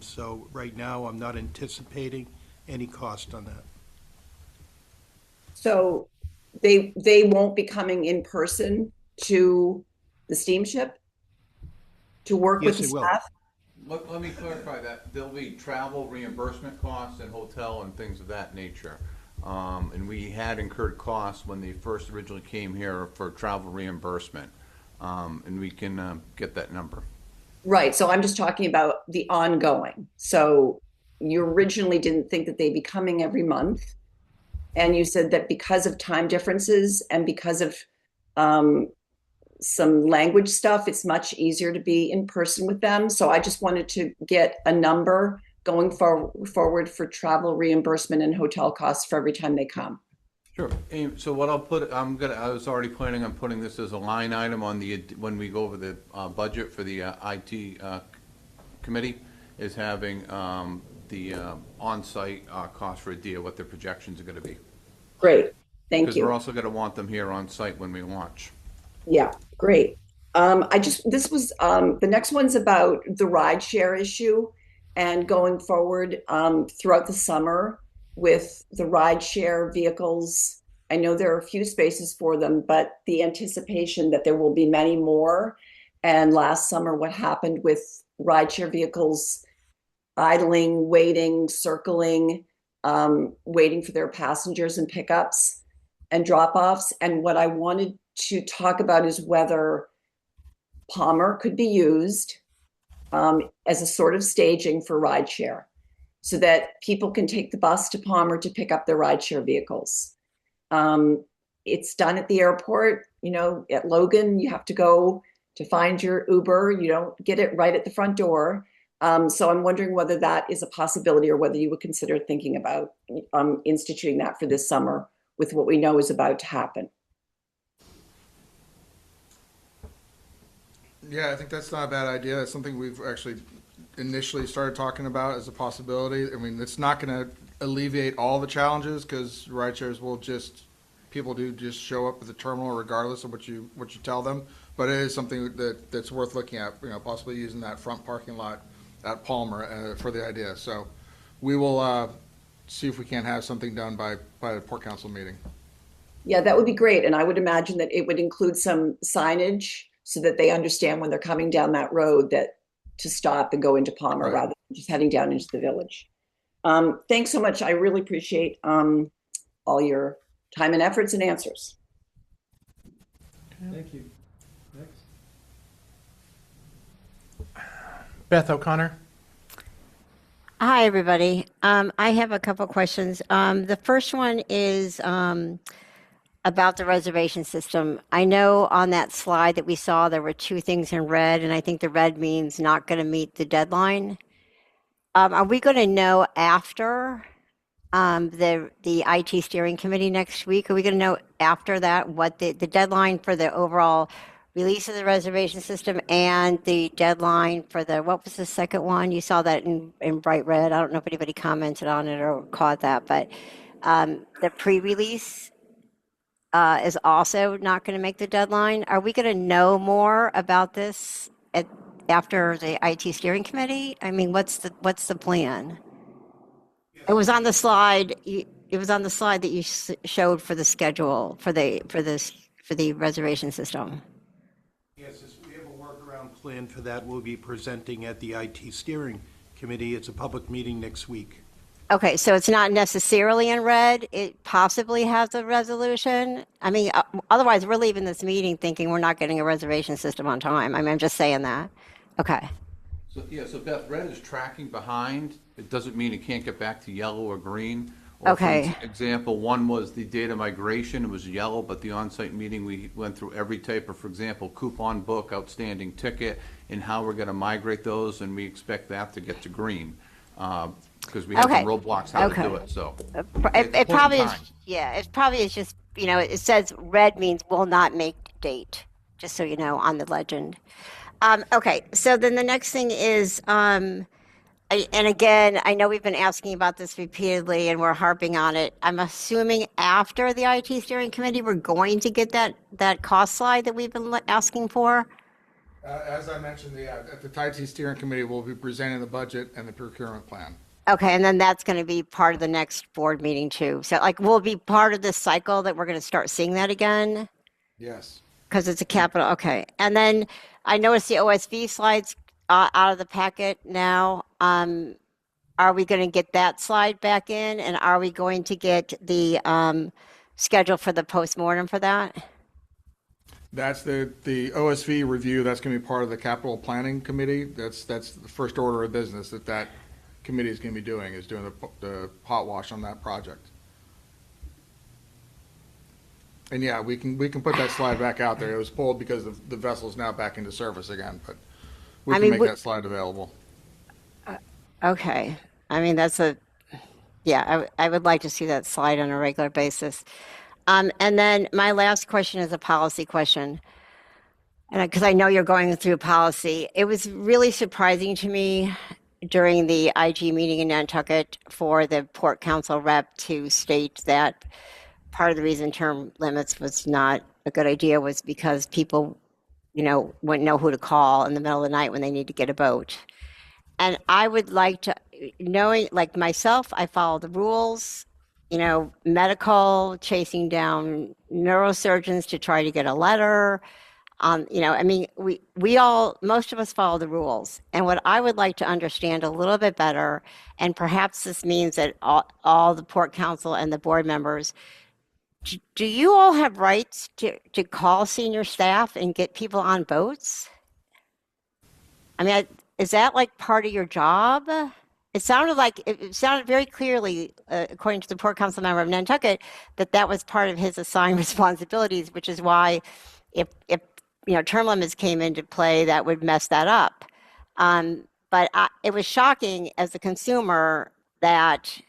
So right now, I'm not anticipating any cost on that. So they won't be coming in person to the steamship to work with the staff? Let me clarify that. There'll be travel reimbursement costs and hotel and things of that nature. And we had incurred costs when they first originally came here for travel reimbursement. And we can get that number. Right. So I'm just talking about the ongoing. So you originally didn't think that they'd be coming every month. And you said that because of time differences and because of some language stuff, it's much easier to be in person with them. So I just wanted to get a number going forward for travel reimbursement and hotel costs for every time they come. Sure. So what I'll put, I was already planning on putting this as a line item on when we go over the budget for the IT committee, is having the on-site cost for IDEA, what their projections are going to be. Great. Thank you. Because we're also going to want them here on site when we launch. Yeah, great. The next one's about the rideshare issue and going forward throughout the summer with the rideshare vehicles. I know there are a few spaces for them, but the anticipation that there will be many more. And last summer, what happened with rideshare vehicles idling, waiting, circling, waiting for their passengers and pickups and drop-offs. And what I wanted to talk about is whether Palmer could be used as a sort of staging for rideshare, so that people can take the bus to Palmer to pick up their rideshare vehicles. It's done at the airport. At Logan, you have to go to find your Uber. You don't get it right at the front door. So I'm wondering whether that is a possibility, or whether you would consider thinking about instituting that for this summer with what we know is about to happen. Yeah, I think that's not a bad idea. That's something we've actually initially started talking about as a possibility. I mean, it's not going to alleviate all the challenges, because rideshares will people do just show up at the terminal regardless of what you tell them. But it is something that's worth looking at, possibly using that front parking lot at Palmer for the idea. So we will see if we can't have something done by the Port Council meeting. Yeah, that would be great. And I would imagine that it would include some signage so that they understand when they're coming down that road that to stop and go into Palmer, Right, rather than just heading down into the village. Thanks so much. I really appreciate all your time and efforts and answers. Thank you. Next. Beth O'Connor. Hi, everybody. I have a couple questions. The first one is about the reservation system. I know on that slide that we saw, there were two things in red, and I think the red means not going to meet the deadline. Are we going to know after the IT steering committee next week? Are we going to know after that what the deadline for the overall release of the reservation system, and the deadline for what was the second one? You saw that in bright red. I don't know if anybody commented on it or caught that, but the pre-release is also not going to make the deadline. Are we going to know more about this after the IT steering committee? I mean, what's the plan? It was on the slide. It was on the slide that you showed for the schedule for the reservation system. Yes, we have a workaround plan for that. We'll be presenting at the IT steering committee. It's a public meeting next week. Okay, so it's not necessarily in red. It possibly has a resolution. I mean, otherwise we're leaving this meeting thinking we're not getting a reservation system on time. I mean, I'm just saying that. Okay. So Beth, red is tracking behind. It doesn't mean it can't get back to yellow or green. Or Okay. For example, one was the data migration. It was yellow, but the on-site meeting, we went through every type of, for example, coupon book, outstanding ticket, and how we're going to migrate those, and we expect that to get to green. Because we have some roadblocks how to do it. So it probably is. Yeah, it probably is just, it says red means will not make date, just so you know, on the legend. Okay, so then the next thing is, and again, I know we've been asking about this repeatedly and we're harping on it. I'm assuming after the IT steering committee, we're going to get that cost slide that we've been asking for. As I mentioned, at the IT steering committee, we'll be presenting the budget and the procurement plan. Okay, and then that's going to be part of the next board meeting too. So will it be part of this cycle that we're going to start seeing that again? Yes. Because it's a capital, okay. And then I noticed the OSV slides out of the packet now. Are we going to get that slide back in? And are we going to get the schedule for the postmortem for that? That's the OSV review. That's going to be part of the capital planning committee. That's the first order of business that committee is going to be doing, is doing the hot wash on that project. And yeah, we can put that slide back out there. It was pulled because the vessel's now back into service again, but we can make that slide available. Okay. I mean, I would like to see that slide on a regular basis. And then my last question is a policy question. And because I know you're going through policy, it was really surprising to me during the IG meeting in Nantucket for the Port Council rep to state that part of the reason term limits was not a good idea was because people, wouldn't know who to call in the middle of the night when they need to get a boat. And I would like to, knowing, like myself, I follow the rules, medical, chasing down neurosurgeons to try to get a letter. Most of us follow the rules. And what I would like to understand a little bit better, and perhaps this means that all the Port Council and the board members Do you all have rights to call senior staff and get people on boats? I mean, is that like part of your job? It sounded very clearly, according to the Port Council member of Nantucket, that that was part of his assigned responsibilities, which is why if term limits came into play, that would mess that up. It was shocking as a consumer that,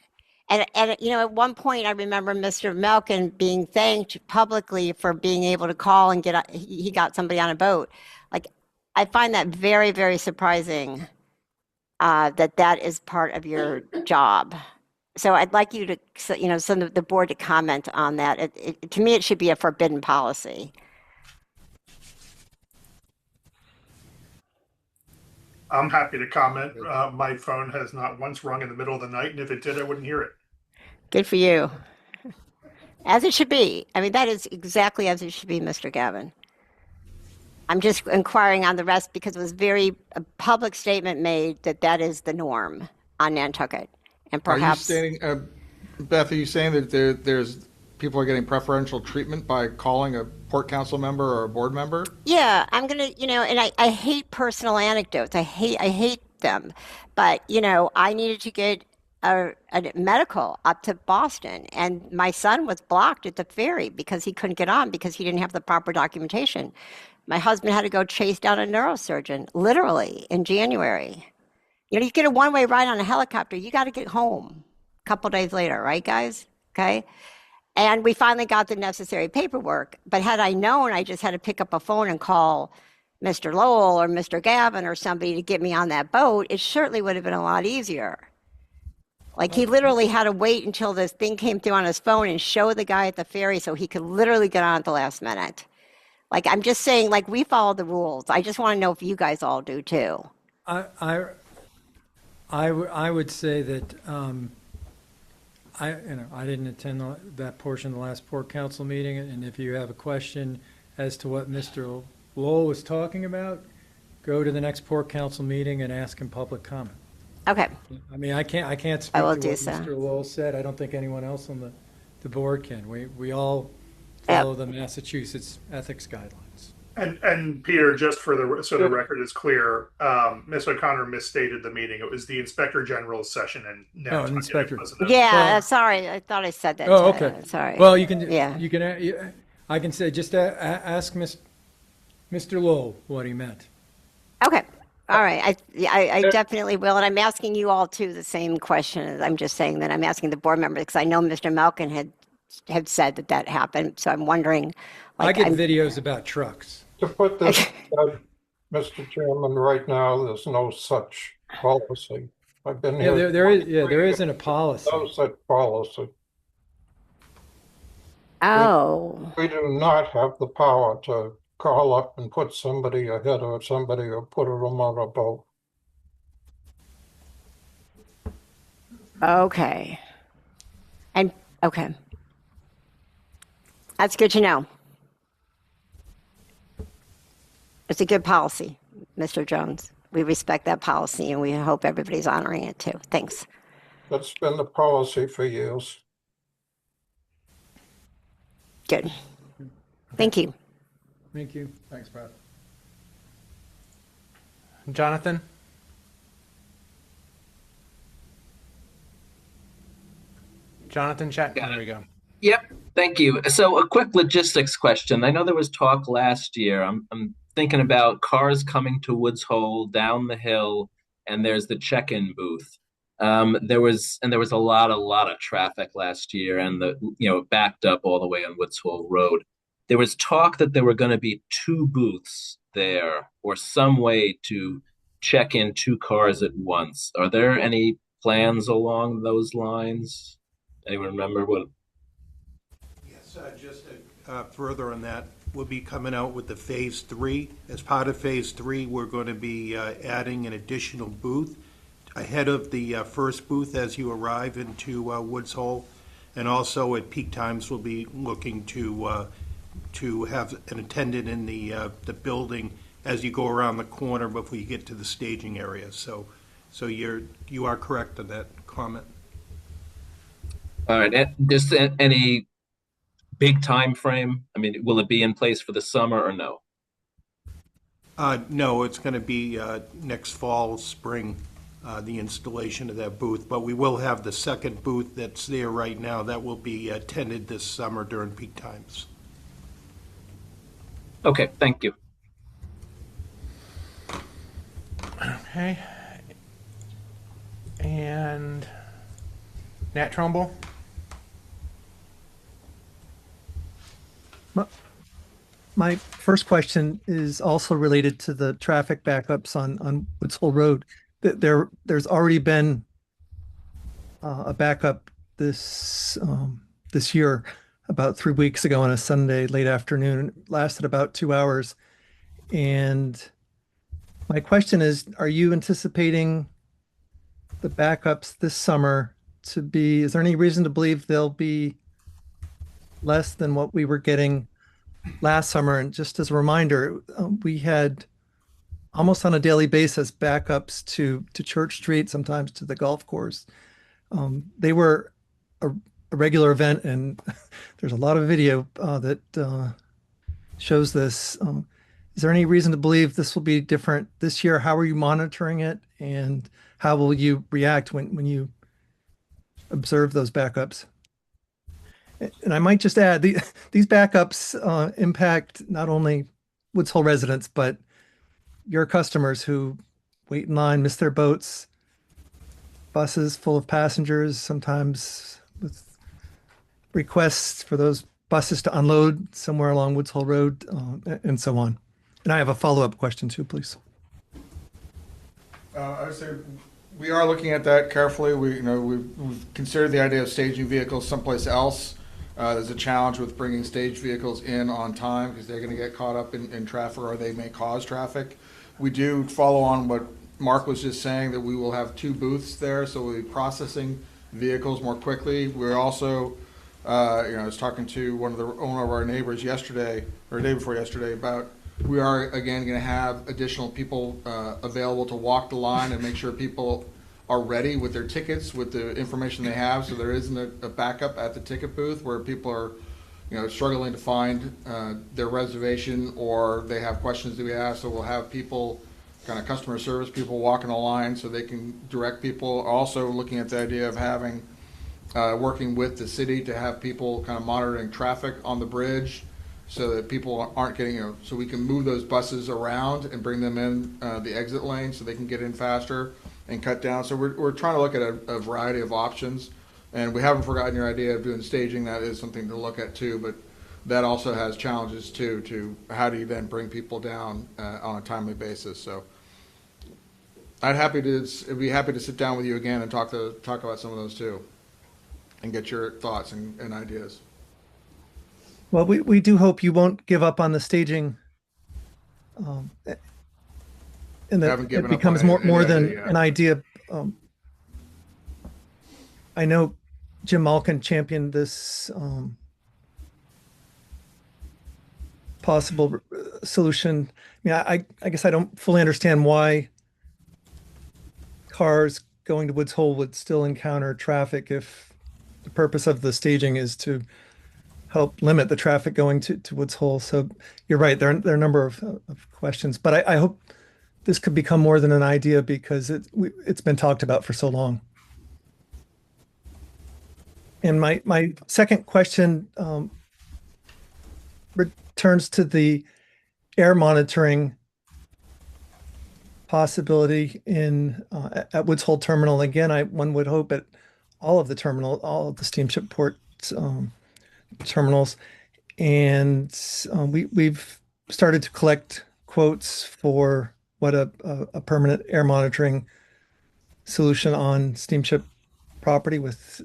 and at one point I remember Mr. Malkin being thanked publicly for being able to call and he got somebody on a boat. Like, I find that very, very surprising that is part of your job. So I'd like you to, some of the board to comment on that. To me, it should be a forbidden policy. I'm happy to comment. My phone has not once rung in the middle of the night, and if it did, I wouldn't hear it. Good for you. As it should be. I mean, that is exactly as it should be, Mr. Gavin. I'm just inquiring on the rest because it was a public statement made that is the norm on Nantucket. And perhaps. Are you saying, Beth, are you saying that there's people are getting preferential treatment by calling a port council member or a board member? Yeah, I'm gonna, and I hate personal anecdotes. I hate them. But, I needed to get a medical up to Boston, and my son was blocked at the ferry because he couldn't get on because he didn't have the proper documentation. My husband had to go chase down a neurosurgeon, literally, in January. You get a one-way ride on a helicopter, you got to get home a couple days later, right, guys? Okay? And we finally got the necessary paperwork. But had I known, I just had to pick up a phone and call Mr. Lowell or Mr. Gavin or somebody to get me on that boat. It certainly would have been a lot easier. Like, he literally had to wait until this thing came through on his phone and show the guy at the ferry so he could literally get on at the last minute. Like, I'm just saying, like, we follow the rules. I just want to know if you guys all do too. I would say that I didn't attend that portion of the last Port Council meeting, and if you have a question as to what Mr. Lowell was talking about, go to the next Port Council meeting and ask him public comment. Okay. I mean, I can't speak to what Mr. Lowell said. I don't think anyone else on the board can. We all follow the Massachusetts ethics guidelines. And Peter, just for the record is clear, Ms. O'Connor misstated the meeting. It was the Inspector General's session, and no, Inspector. Yeah, sorry, I thought I said that. Oh, okay. Sorry. Well, you can. Yeah. You can. I can say just ask Mr. Lowell what he meant. Okay. All right. I definitely will, and I'm asking you all too the same question. I'm just saying that I'm asking the board members because I know Mr. Malkin had said that happened. So I'm wondering. I get videos about trucks. To put this, Mr. Chairman, right now, there's no such policy. I've been here. There isn't a policy. No such policy. Oh. We do not have the power to call up and put somebody ahead of somebody or put them on a boat. Okay. Okay. That's good to know. It's a good policy, Mr. Jones. We respect that policy and we hope everybody's honoring it too. Thanks. That's been the policy for years. Good. Thank you. Thank you. Thanks, Pat. Jonathan? Jonathan, check. There we go. Yep, thank you. So a quick logistics question. I know there was talk last year. I'm thinking about cars coming to Woods Hole down the hill, and there's the check-in booth. There was a lot of traffic last year, and it backed up all the way on Woods Hole Road. There was talk that there were going to be two booths there, or some way to check in two cars at once. Are there any plans along those lines? Anyone remember what? Yes, just further on that, we'll be coming out with the Phase 3. As part of Phase 3, we're going to be adding an additional booth ahead of the first booth as you arrive into Woods Hole. And also at peak times, we'll be looking to have an attendant in the building as you go around the corner before you get to the staging area. So you are correct on that comment. All right. And just any big time frame? I mean, will it be in place for the summer or no? No, it's going to be next fall, spring, the installation of that booth. But we will have the second booth that's there right now. That will be attended this summer during peak times. Okay, thank you. Okay. And Nat Trumbull? My first question is also related to the traffic backups on Woods Hole Road. There's already been a backup this year, about 3 weeks ago on a Sunday late afternoon. It lasted about 2 hours. And my question is, are you anticipating the backups this summer to be, is there any reason to believe they'll be less than what we were getting last summer? And just as a reminder, we had almost on a daily basis backups to Church Street, sometimes to the golf course. They were a regular event, and there's a lot of video that shows this. Is there any reason to believe this will be different this year? How are you monitoring it, and how will you react when you observe those backups? And I might just add, these backups impact not only Woods Hole residents, but your customers who wait in line, miss their boats, buses full of passengers, sometimes with requests for those buses to unload somewhere along Woods Hole Road, and so on. And I have a follow-up question too, please. I would say we are looking at that carefully. We've considered the idea of staging vehicles someplace else. There's a challenge with bringing staged vehicles in on time because they're going to get caught up in traffic, or they may cause traffic. We do follow on what Mark was just saying, that we will have 2 booths there, so we'll be processing vehicles more quickly. We're also, I was talking to one of our neighbors yesterday, or day before yesterday, about we are again going to have additional people available to walk the line and make sure people are ready with their tickets, with the information they have, so there isn't a backup at the ticket booth where people are, struggling to find their reservation, or they have questions to be asked. So we'll have people, kind of customer service people, walking the line so they can direct people. Also looking at the idea of having, working with the city to have people kind of monitoring traffic on the bridge, so that people aren't getting, so we can move those buses around and bring them in the exit lane so they can get in faster and cut down. So we're trying to look at a variety of options, and we haven't forgotten your idea of doing staging. That is something to look at too, but that also has challenges too, to how do you then bring people down on a timely basis. So I'd be happy to sit down with you again and talk about some of those too, and get your thoughts and ideas. Well, we do hope you won't give up on the staging, and that it becomes more than an idea. I know Jim Malkin championed this possible solution. I mean, I guess I don't fully understand why cars going to Woods Hole would still encounter traffic if the purpose of the staging is to help limit the traffic going to Woods Hole. So you're right, there are a number of questions, but I hope this could become more than an idea, because it's been talked about for so long. And my second question returns to the air monitoring possibility at Woods Hole Terminal. Again, one would hope at all of the steamship port terminals, and we've started to collect quotes for what a permanent air monitoring solution on steamship property with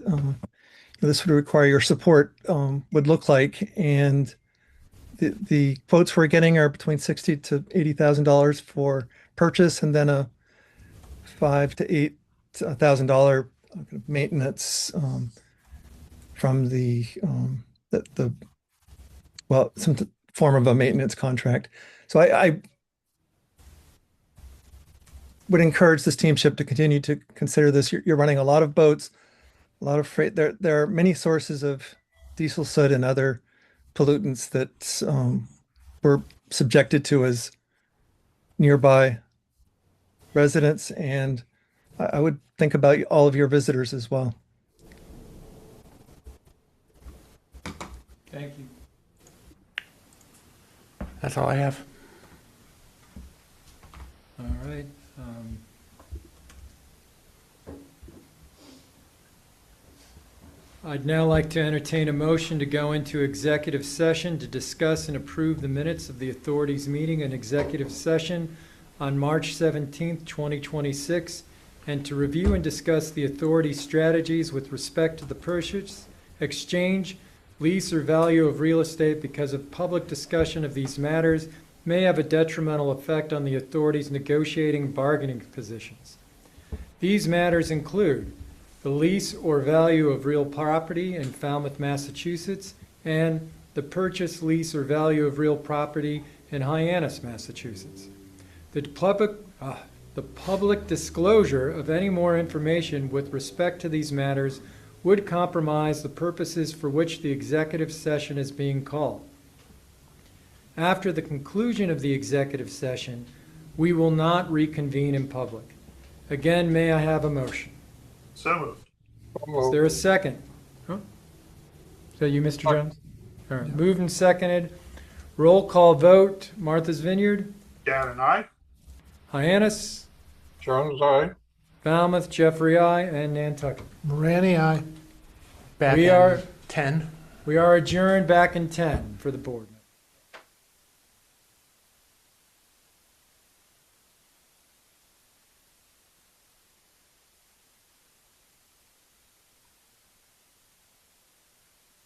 this would require your support would look like. And the quotes we're getting are between $60,000 to $80,000 for purchase, and then a $5,000 to $8,000 maintenance from some form of a maintenance contract. So I would encourage the steamship to continue to consider this. You're running a lot of boats, a lot of freight. There are many sources of diesel soot and other pollutants that we're subjected to as nearby residents, and I would think about all of your visitors as well. Thank you. That's all I have. All right. I'd now like to entertain a motion to go into executive session to discuss and approve the minutes of the authorities meeting in executive session on March 17th, 2026, and to review and discuss the authority's strategies with respect to the purchase, exchange, lease, or value of real estate because of public discussion of these matters may have a detrimental effect on the authority's negotiating and bargaining positions. These matters include the lease or value of real property in Falmouth, Massachusetts, and the purchase, lease, or value of real property in Hyannis, Massachusetts. The public disclosure of any more information with respect to these matters would compromise the purposes for which the executive session is being called. After the conclusion of the executive session, we will not reconvene in public. Again, may I have a motion? So moved. Is there a second? Huh? Is that you, Mr. Jones? All right, moved and seconded. Roll call vote. Martha's Vineyard? Gannon, aye. Hyannis? Jones, aye. Falmouth, Jeffrey, I, and Nantucket. Morani, aye. Back We in are- 10. We are adjourned back in 10 for the board.